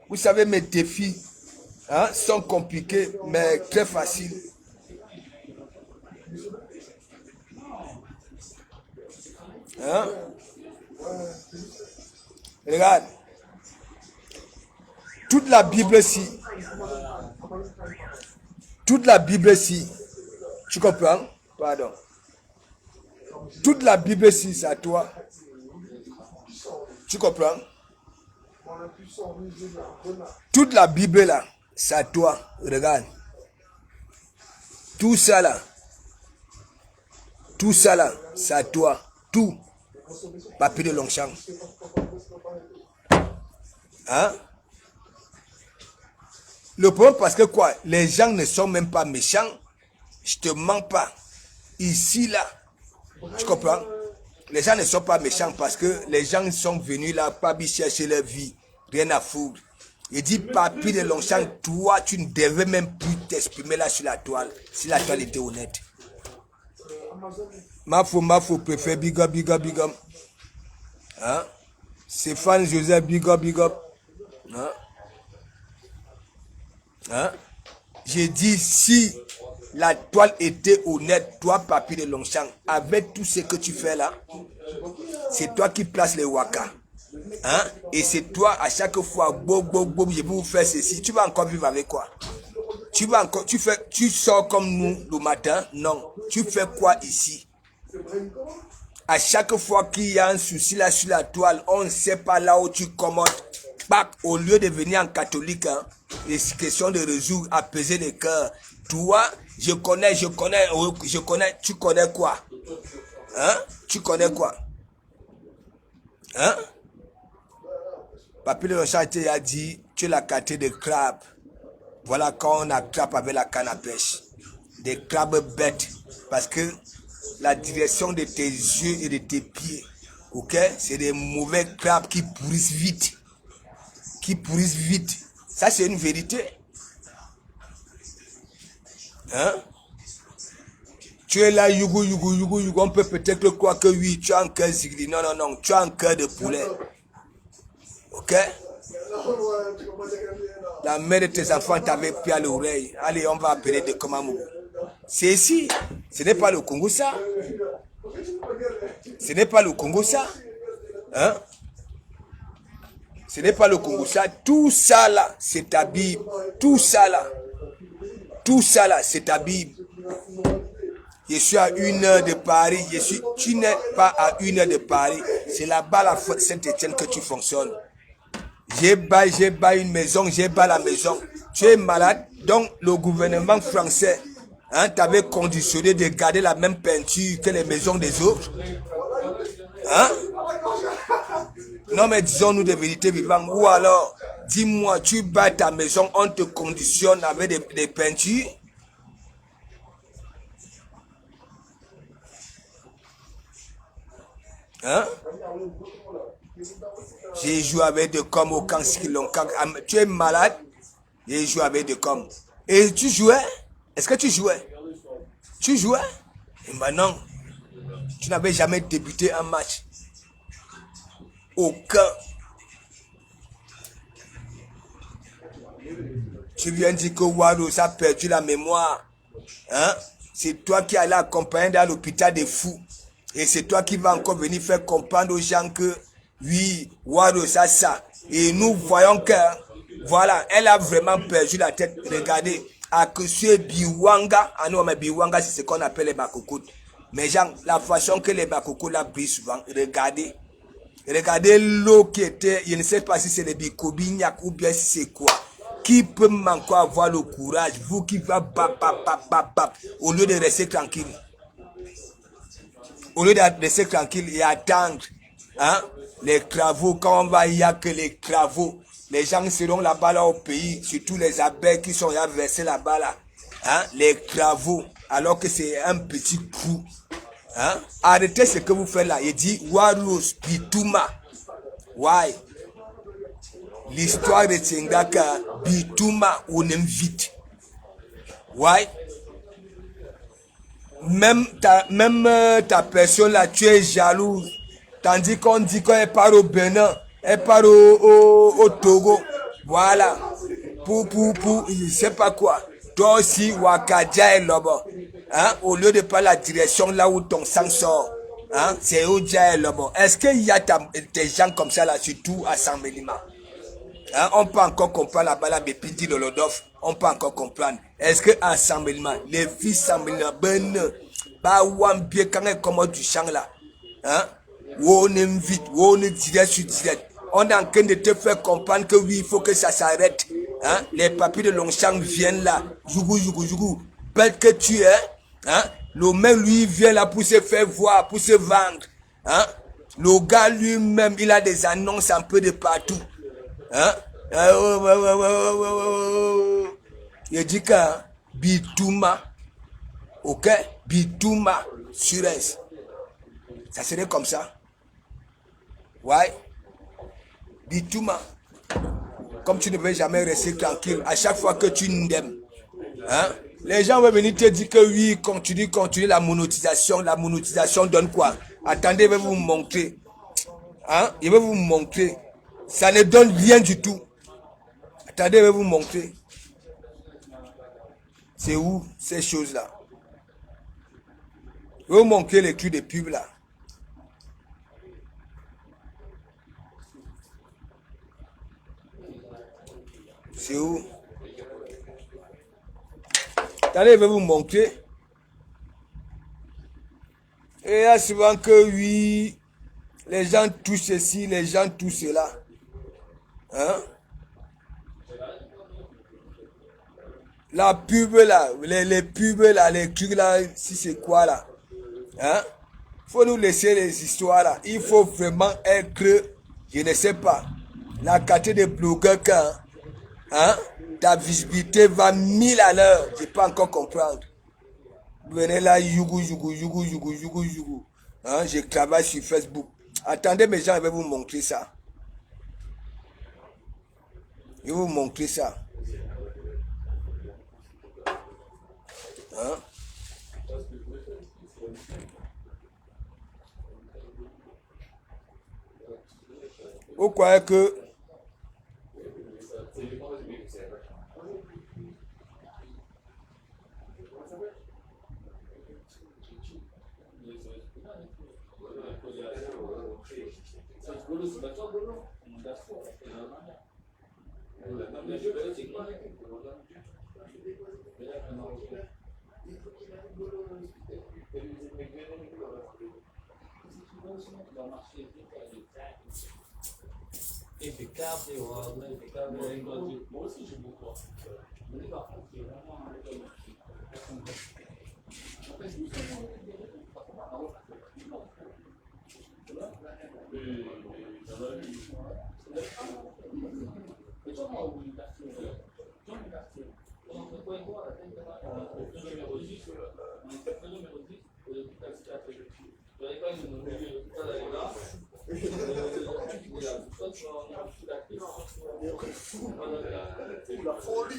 Vous savez, mes défis, hein, sont compliqués, mais très faciles. Hein? Regarde. Toute la Bible ici. Tu comprends? Pardon. Toute la Bible ici, c'est à toi. Tu comprends? Toute la Bible là, c'est à toi. Regarde. Tout ça là. Tout ça là, c'est à toi. Tout. Papier de Longchamp. Hein? Le problème, parce que quoi? Les gens ne sont même pas méchants. Je te mens pas. Ici, là, tu comprends? Les gens ne sont pas méchants parce que les gens sont venus là, pas bien chercher leur vie. Rien à foutre. Il dit, Papi de Longchamp, toi, tu ne devais même plus t'exprimer là sur la toile. Si la toile était honnête. Ma faux, préfère big up. Hein? Stéphane Joseph, big up. Hein? Hein? J'ai dit, si la toile était honnête, toi, Papi de Longchamp, avec tout ce que tu fais là, c'est toi qui places les waka. Hein? Et c'est toi, à chaque fois, je vais vous faire ceci. Tu vas encore vivre avec quoi? Tu sors comme nous le matin? Non. Tu fais quoi ici? À chaque fois qu'il y a un souci là sur la toile, on ne sait pas là où tu commandes. Au lieu de venir en catholique, hein, les questions de résoudre, apaiser les cœurs. Toi, je connais, tu connais quoi? Hein? Tu connais quoi? Hein? Papi de Longchamp a dit, tu es la qualité de crabe. Voilà quand on attrape avec la canne à pêche. Des crabes bêtes. Parce que la direction de tes yeux et de tes pieds, ok, c'est des mauvais crabes qui pourrissent vite. Ça, c'est une vérité. Hein? Tu es là, yougou. On peut peut-être croire que oui, tu as un cœur zigli. Non. Tu as un cœur de poulet. Ok? La mère de tes enfants t'avait pris à l'oreille. Allez, on va appeler de Komamou. C'est ici. Ce n'est pas le Congo, ça. Ce n'est pas le Congo, ça. Hein? Ce n'est pas le Congo, ça. Tout ça là, c'est ta Bible. Tout ça là, c'est ta Bible. Je suis à 1 heure de Paris. Tu n'es pas à 1 heure de Paris. C'est là-bas la Saint-Étienne que tu fonctionnes. J'ai bas une maison, j'ai bas la maison. Tu es malade, donc le gouvernement français, hein, t'avait conditionné de garder la même peinture que les maisons des autres. Hein? Non mais disons-nous des vérités vivantes. Ou alors, dis-moi, tu bats ta maison, on te conditionne avec des peintures. Hein? J'ai joué avec des coms au camp Skilonka. Tu es malade? J'ai joué avec des coms. Et tu jouais? Est-ce que tu jouais? Tu jouais? Et maintenant, tu n'avais jamais débuté un match. Aucun. Tu viens dire que Wado, ça a perdu la mémoire. Hein? C'est toi qui allais accompagner dans l'hôpital des fous. Et c'est toi qui vas encore venir faire comprendre aux gens que oui, Wado, ça. Et nous voyons que, voilà, elle a vraiment perdu la tête. Regardez, à que ce Biwanga, ah non, mais Biwanga, c'est ce qu'on appelle les Bakoukout. Mais genre, la façon que les Bakoukout la brillent souvent, regardez l'eau qui était, je ne sais pas si c'est les Bikobignac ou bien si c'est quoi. Qui peut encore avoir le courage, vous qui va bap, au lieu de rester tranquille. Au lieu de rester tranquille et attendre, hein, les travaux, quand on va, il n'y a que les travaux. Les gens seront là-bas là au pays, surtout les abeilles qui sont là versées là-bas là. Hein, les travaux, alors que c'est un petit coup. Hein? Arrêtez ce que vous faites là. Il dit, Warus Bituma. Why? L'histoire de Tsingaka, Bituma, on aime vite. Why? Même ta personne là, tu es jalouse. Tandis qu'on dit qu'elle part au Bénin, elle part au Togo. Voilà. Je sais pas quoi. Toi aussi, Wakadia est là-bas. Hein? Au lieu de pas la direction là où ton sang sort. Hein? C'est où Dia est là-bas. Est-ce qu'il y a des gens comme ça là, surtout à San Mélima? Hein? On peut encore comprendre là-bas la Bépiti de l'Odof. On peut encore comprendre. Est-ce que à San Mélima, les filles San Mélima, ben, bah, bien quand elles commandent du champ là. Hein? On aime vite, on est direct sur direct. On est en train de te faire comprendre que oui, il faut que ça s'arrête. Hein? Les papiers de Longchamp viennent là. Jougou. Bête que tu es. Hein? Le mec, lui, vient là pour se faire voir, pour se vendre. Hein? Le gars lui-même, il a des annonces un peu de partout. Hein? Il dit que Bitouma, ok? Bitouma sur S. Ça serait comme ça. Ouais. Bitouma. Comme tu ne veux jamais rester tranquille, à chaque fois que tu n'aimes, hein? Les gens vont venir te dire que oui, continue la monétisation. La monétisation donne quoi? Attendez, je vais vous montrer. Hein? Je vais vous montrer. Ça ne donne rien du tout. Attendez, je vais vous montrer. C'est où ces choses-là? Je vais vous montrer les trucs de pub là. C'est où? Attendez, je vais vous montrer. Et il y a souvent que oui, les gens touchent ceci, les gens touchent cela. Hein? La pub là, les pubs là, les trucs là, si c'est quoi là? Hein? Faut nous laisser les histoires là. Il faut vraiment être, je ne sais pas, la quantité de blogueurs quand, hein? Ta visibilité va 1000 à l'heure. Je ne peux pas encore comprendre. Venez là, yougou. Hein? Je travaille sur Facebook. Attendez mes gens, je vais vous montrer ça. Je vais vous montrer ça. Hein? Vous croyez que Moi aussi, j'aime beaucoup. Mais par contre, c'est vraiment La folie.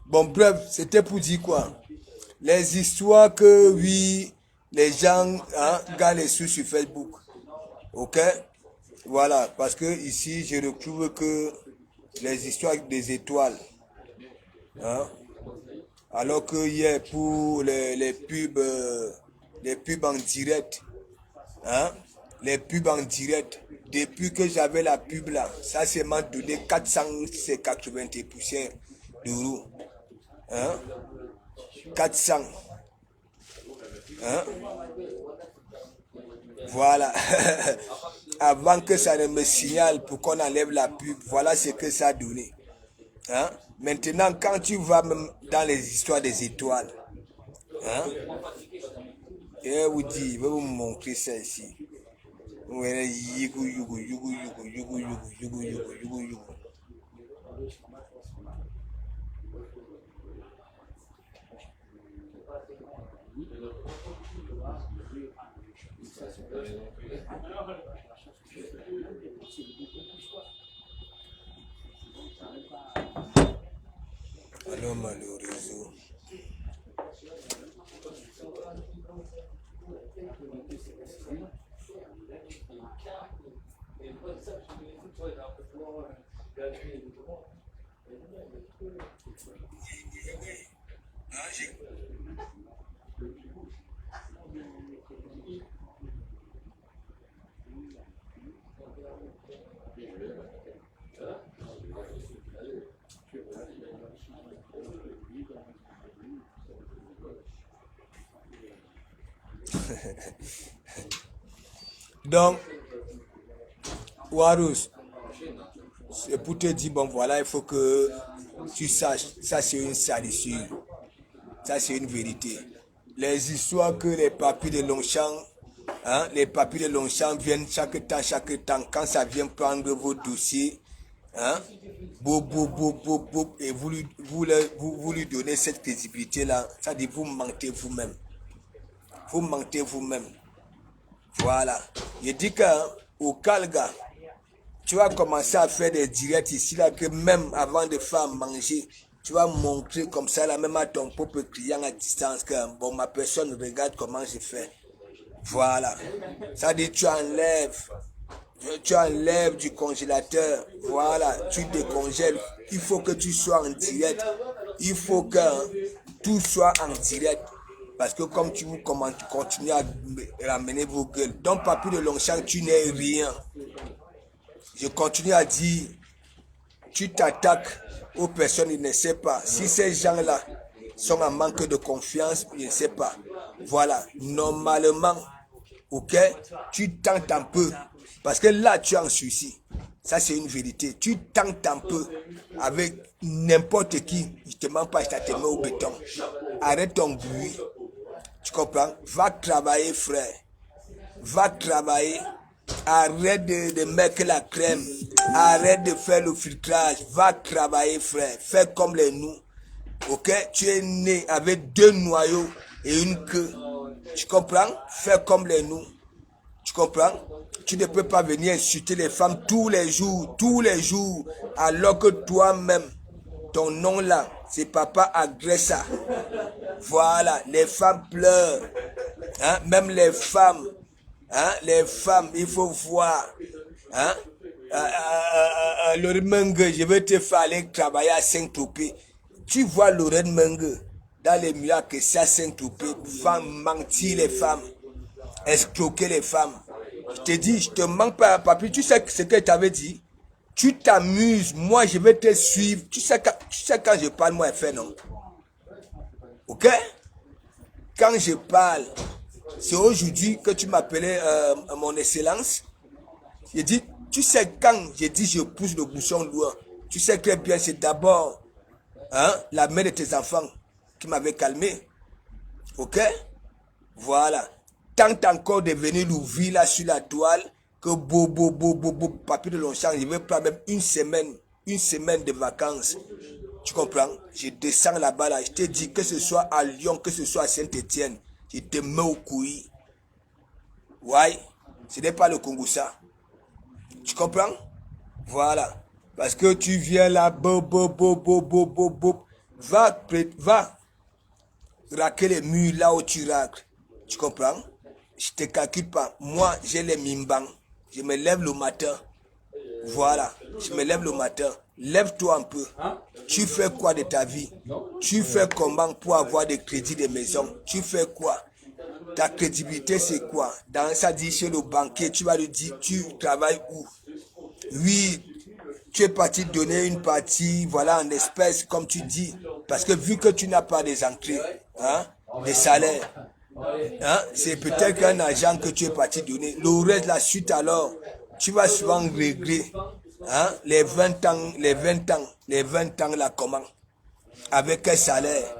Bon, bref, c'était pour dire quoi? Les histoires que, oui, les gens gagnent les sous sur Facebook. Ok? Voilà, parce que ici, je retrouve que les histoires des étoiles. Hein? Alors que hier, pour les pubs en direct, hein? Les pubs en direct, depuis que j'avais la pub là, ça c'est m'a donné 480 et poussières d'euros. Hein? 400. Hein? Voilà. Avant que ça ne me signale pour qu'on enlève la pub, voilà ce que ça a donné. Hein? Maintenant, quand tu vas même dans les histoires des étoiles, hein? Et vous dit, je vais vous montrer ça ici. Alors malheureusement. Donc, Warus, c'est pour te dire, bon voilà, il faut que tu saches, ça c'est une salissure, ça c'est une vérité. Les histoires que les papis de Longchamp, hein, les papis de Longchamp viennent chaque temps, quand ça vient prendre vos dossiers, hein, et vous lui donnez cette crédibilité-là, ça dit vous mentez vous-même. Vous mentez vous-même. Voilà. Je dis qu'au Calga, tu vas commencer à faire des directs ici, là, que même avant de faire manger, tu vas montrer comme ça, là, même à ton propre client à distance, que bon, ma personne regarde comment je fais. Voilà. Ça dit, tu enlèves du congélateur. Voilà. Tu décongèles. Il faut que tu sois en direct. Il faut que tout soit en direct. Parce que comme tu continues à ramener vos gueules. Donc, papi de Longchamp, tu n'es rien. Je continue à dire, tu t'attaques aux personnes, ils ne savent pas. Si ces gens-là sont en manque de confiance, ils ne savent pas. Voilà. Normalement, ok, tu tentes un peu. Parce que là, tu es en souci. Ça, c'est une vérité. Tu tentes un peu avec n'importe qui. Je ne te mens pas, je te mets au béton. Arrête ton bruit. Tu comprends? Va travailler, frère. Va travailler. Arrête de mettre la crème. Arrête de faire le filtrage. Va travailler, frère. Fais comme les nous. Ok? Tu es né avec 2 noyaux et une queue. Tu comprends? Fais comme les nous. Tu comprends? Tu ne peux pas venir insulter les femmes tous les jours, alors que toi-même, ton nom là, c'est Papa Agressa. Voilà, les femmes pleurent. Hein? Même les femmes, il faut voir. Hein? Lorraine Mengue, je vais te faire aller travailler à Saint-Tropez. Tu vois Lorraine Mengue dans les miracles, c'est à Saint-Tropez, mentir les femmes, escroquer les femmes. Je te dis, je te manque pas, papi. Tu sais ce que je t'avais dit? Tu t'amuses, moi je vais te suivre. Tu sais quand je parle, moi, fait non. Ok? Quand je parle, c'est aujourd'hui que tu m'appelais mon excellence. Je dis, tu sais quand je dis je pousse le bouchon loin, tu sais très bien c'est d'abord la mère de tes enfants qui m'avait calmé. Ok? Voilà. Tant encore de venir l'ouvrir là sur la toile, que papier de Longchamp, je vais prendre même une semaine de vacances. Tu comprends? Je descends là-bas là, je te dis que ce soit à Lyon, que ce soit à Saint-Étienne, je te mets au couilles. Ouais, ce n'est pas le Congo ça. Tu comprends? Voilà. Parce que tu viens là, va raquer les murs là où tu racles. Tu comprends? Je te calcule pas. Moi, j'ai les mimbang. Je me lève le matin. Voilà. Je me lève le matin. Lève-toi un peu. Tu fais quoi de ta vie? Tu fais comment pour avoir des crédits de maison? Tu fais quoi? Ta crédibilité, c'est quoi? Dans ça dit chez le banquier, tu vas lui dire, tu travailles où? Oui, tu es parti donner une partie, voilà, en espèces, comme tu dis. Parce que vu que tu n'as pas des entrées, des salaires, c'est peut-être qu'un agent que tu es parti donner. Le reste, la suite alors, tu vas souvent régler les 20 ans là, comment? Avec quel salaire?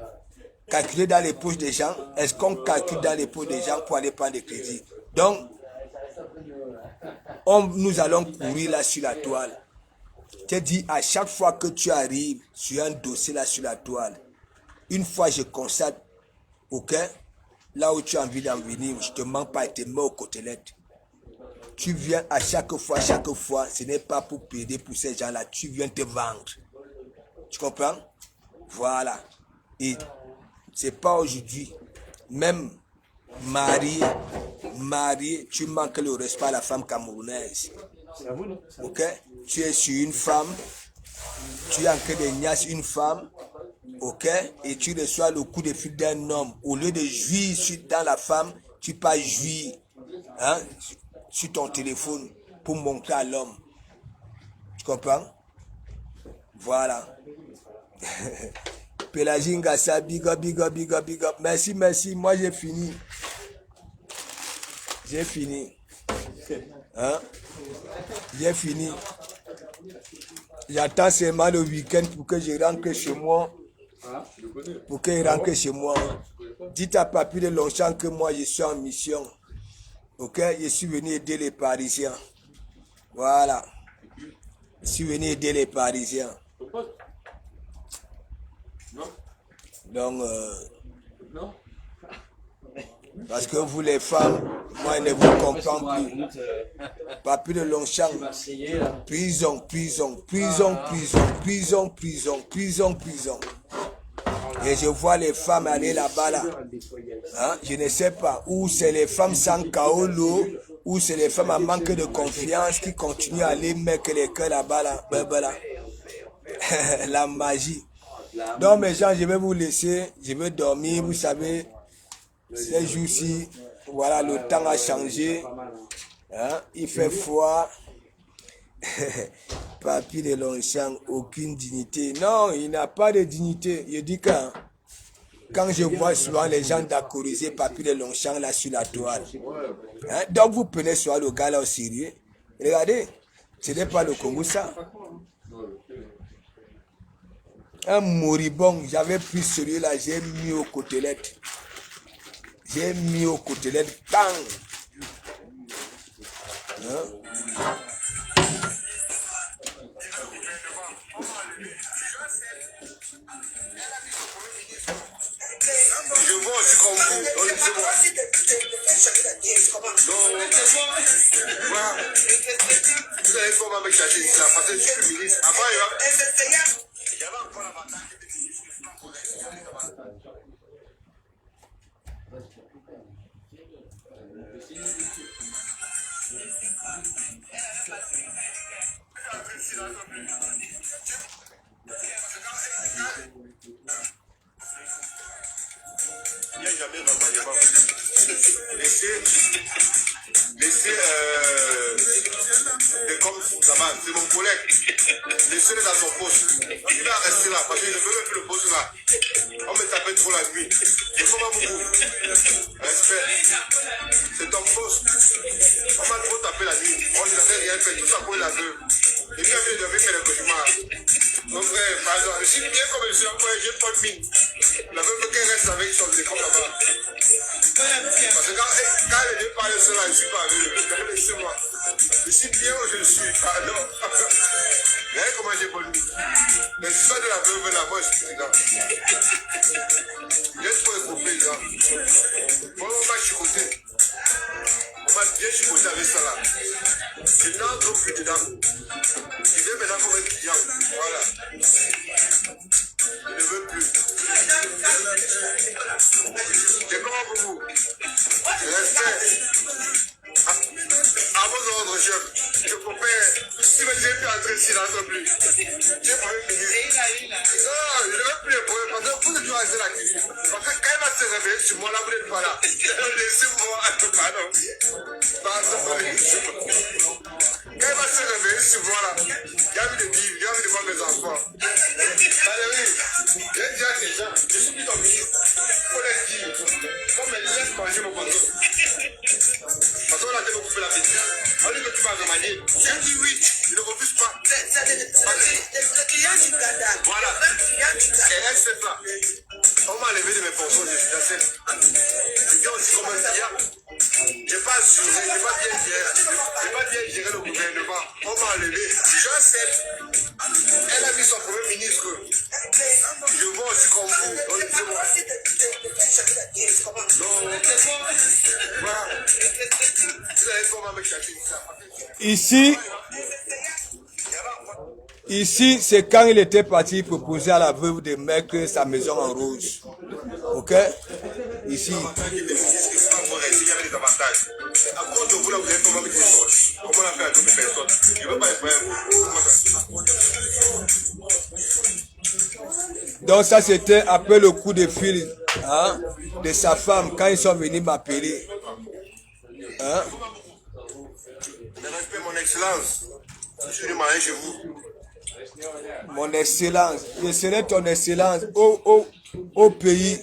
Calculer dans les poches des gens. Est-ce qu'on calcule dans les poches des gens pour aller prendre des crédits? Donc, nous allons courir là sur la toile. Je te dis, à chaque fois que tu arrives sur un dossier là sur la toile, une fois je constate, ok, là où tu as envie d'en venir, je te manque pas et te mets aux côtelettes. Tu viens à chaque fois, ce n'est pas pour payer pour ces gens-là, tu viens te vendre. Tu comprends? Voilà. Et c'est pas aujourd'hui, même marié, tu manques le respect à la femme camerounaise. Ok? Tu es sur une femme, tu es en train de niaiser une femme, ok? Et tu reçois le coup de fil d'un homme. Au lieu de jouir dans la femme, tu peux jouir sur ton téléphone pour montrer à l'homme. Tu comprends? Voilà. Pélagie Ngassa, big up. Merci. Moi, j'ai fini. J'ai fini. J'ai fini. J'attends seulement le week-end pour que je rentre chez moi. Dites à Papy de Longchamp que moi, je suis en mission. Ok? Je suis venu aider les Parisiens. Voilà. Je suis venu aider les Parisiens. Donc, parce que vous les femmes, moi je ne vous comprends plus. Papy de Longchamp, prison. Et je vois les femmes aller là-bas là. Je ne sais pas, où c'est les femmes sans kaolo, ou c'est les femmes à manque de confiance qui continuent à aller mettre les cœurs là-bas là. La magie. Donc mes gens, je vais vous laisser, je vais dormir, vous savez, ces jours-ci, voilà, le temps a changé, il fait froid, Papy de Longchamp, aucune dignité. Non, il n'a pas de dignité. Je dis que quand je vois souvent les gens d'accordiser Papy de Longchamp là sur la toile, donc vous prenez souvent le gars là au sérieux. Regardez, ce n'est pas le Congo ça. Un moribond, j'avais pris celui-là, j'ai mis aux côtelettes. Bang! Je vois aussi comme vous. Vous allez voir avec la tête là, parce que je suis ministre. Avant, il y avait encore l'avantage. Il n'y a jamais d'envoyement. Laissez comme Ça c'est mon collègue. Laissez-le dans son poste. Il va rester là parce qu'il ne veut même plus le poste là. On me tapait trop la nuit. Et comment beaucoup? Respect. C'est ton poste. On m'a trop tapé la nuit. On n'avait rien fait. Tout ça pour la veuve. Et puis il devait faire le cauchemar. Mon frère, par exemple, je suis bien comme je suis encore, j'ai pas de mine. La veuve qu'elle reste avec son téléphone là-bas. Parce que quand les deux parlent cela, je ne suis pas avec eux. Laissez-moi. Je suis bien où je suis. Pardon. Regardez comment j'ai bonne nuit. Mais si ça de la veuve là, moi je suis dedans. Juste pour écouper les gens. Moi, on m'a chicoté. On m'a bien chicoté avec ça là. Je n'entre plus dedans. Je viens maintenant comme un client. Voilà. Je ne veux plus. C'est comment pour vous? Respect. À vos ordres, chef. Je préfère. Si vous n'avez plus entré ici, n'entre plus. J'ai pas même ministre. Non, je ne veux plus le problème. Parce que vous êtes rester là. Parce que quand il va se réveiller sur moi, là, vous n'êtes pas là. Laissez-moi. Pardon. Pardon. Quand il va se réveiller sur moi, là, il y a envie de vivre, il y a envie de voir mes enfants. Allez, oui. J'ai dit à ces gens, je suis plus ton ministre. Il faut les dire. Comme elle laisse manger mon poteau. Parce qu'on a été beaucoup fait la bêtise. On dit que tu vas remanier. J'ai dit oui, je ne refuse pas. Le client du Ghana. Voilà. Et elle sait ça. On m'a enlevé de mes fonctions, je suis assez. Je viens aussi comme un client. Je n'ai pas assuré, je n'ai pas bien géré le gouvernement. On m'a enlevé. Je sais. Elle a mis son premier ministre. Je vois aussi comme vous. Donc, c'est moi. Non, voilà. Vous allez voir avec Chacune ça. Ici, c'est quand il était parti proposer à la veuve de mettre sa maison en rose. Ok? Ici. Il y avait des avantages. À cause de vous, là, vous avez comment avec les choses. Comment on a fait à d'autres personnes? Je ne veux pas être vrai. Donc ça, c'était après le coup de fil de sa femme quand ils sont venus m'appeler. Hein? Je respecte mon excellence. Je suis venu marier chez vous. Mon excellence, je serai ton excellence au pays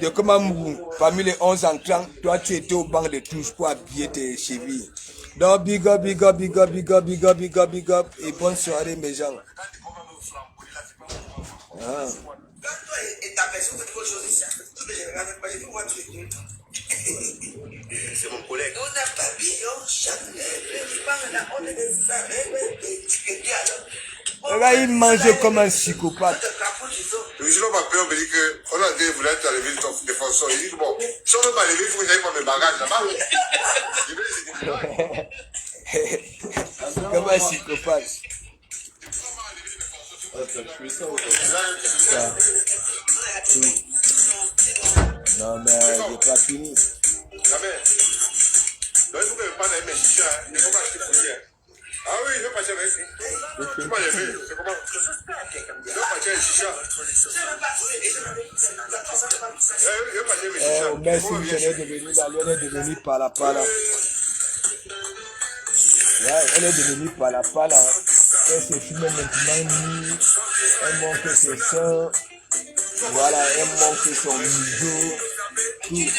de Komamou. Parmi les 11 entrants, toi tu étais au banc de touche pour habiller tes chevilles. Donc big up, big up, big up, big up, big up, big up, big up. Et bonne soirée mes gens. Et ta personne fait autre chose ici. Tout le général, j'ai vu moi tu es. C'est mon collègue. On a papillon, Chanel, on est des arrêts, des étiquetés alors. Là, il mange comme un psychopathe. Le vigilant m'a appelé, on me dit qu'on a dit, vous êtes à lever ton défenseur. Il dit, bon, si on ne veut pas lever, il faut que j'aille prendre mes bagages là-bas. Comme un psychopathe. Ah, t'as tué ça ou pas? Non, mais j'ai pas fini. Jamais. Donc, il faut que je prenne mes chichas. Il ne faut pas acheter pour hier. Ah oui, je vais passer avec lui. Tu m'as levé. C'est comment? Je vais passer avec chicha. Je vais passer mes chichas. Merci, elle est devenue là, elle est devenue par la pala. Ouais, elle est devenue par la pala. Elle se fume maintenant nue. Elle montre ses seins. Voilà, elle montre son museau. Tout.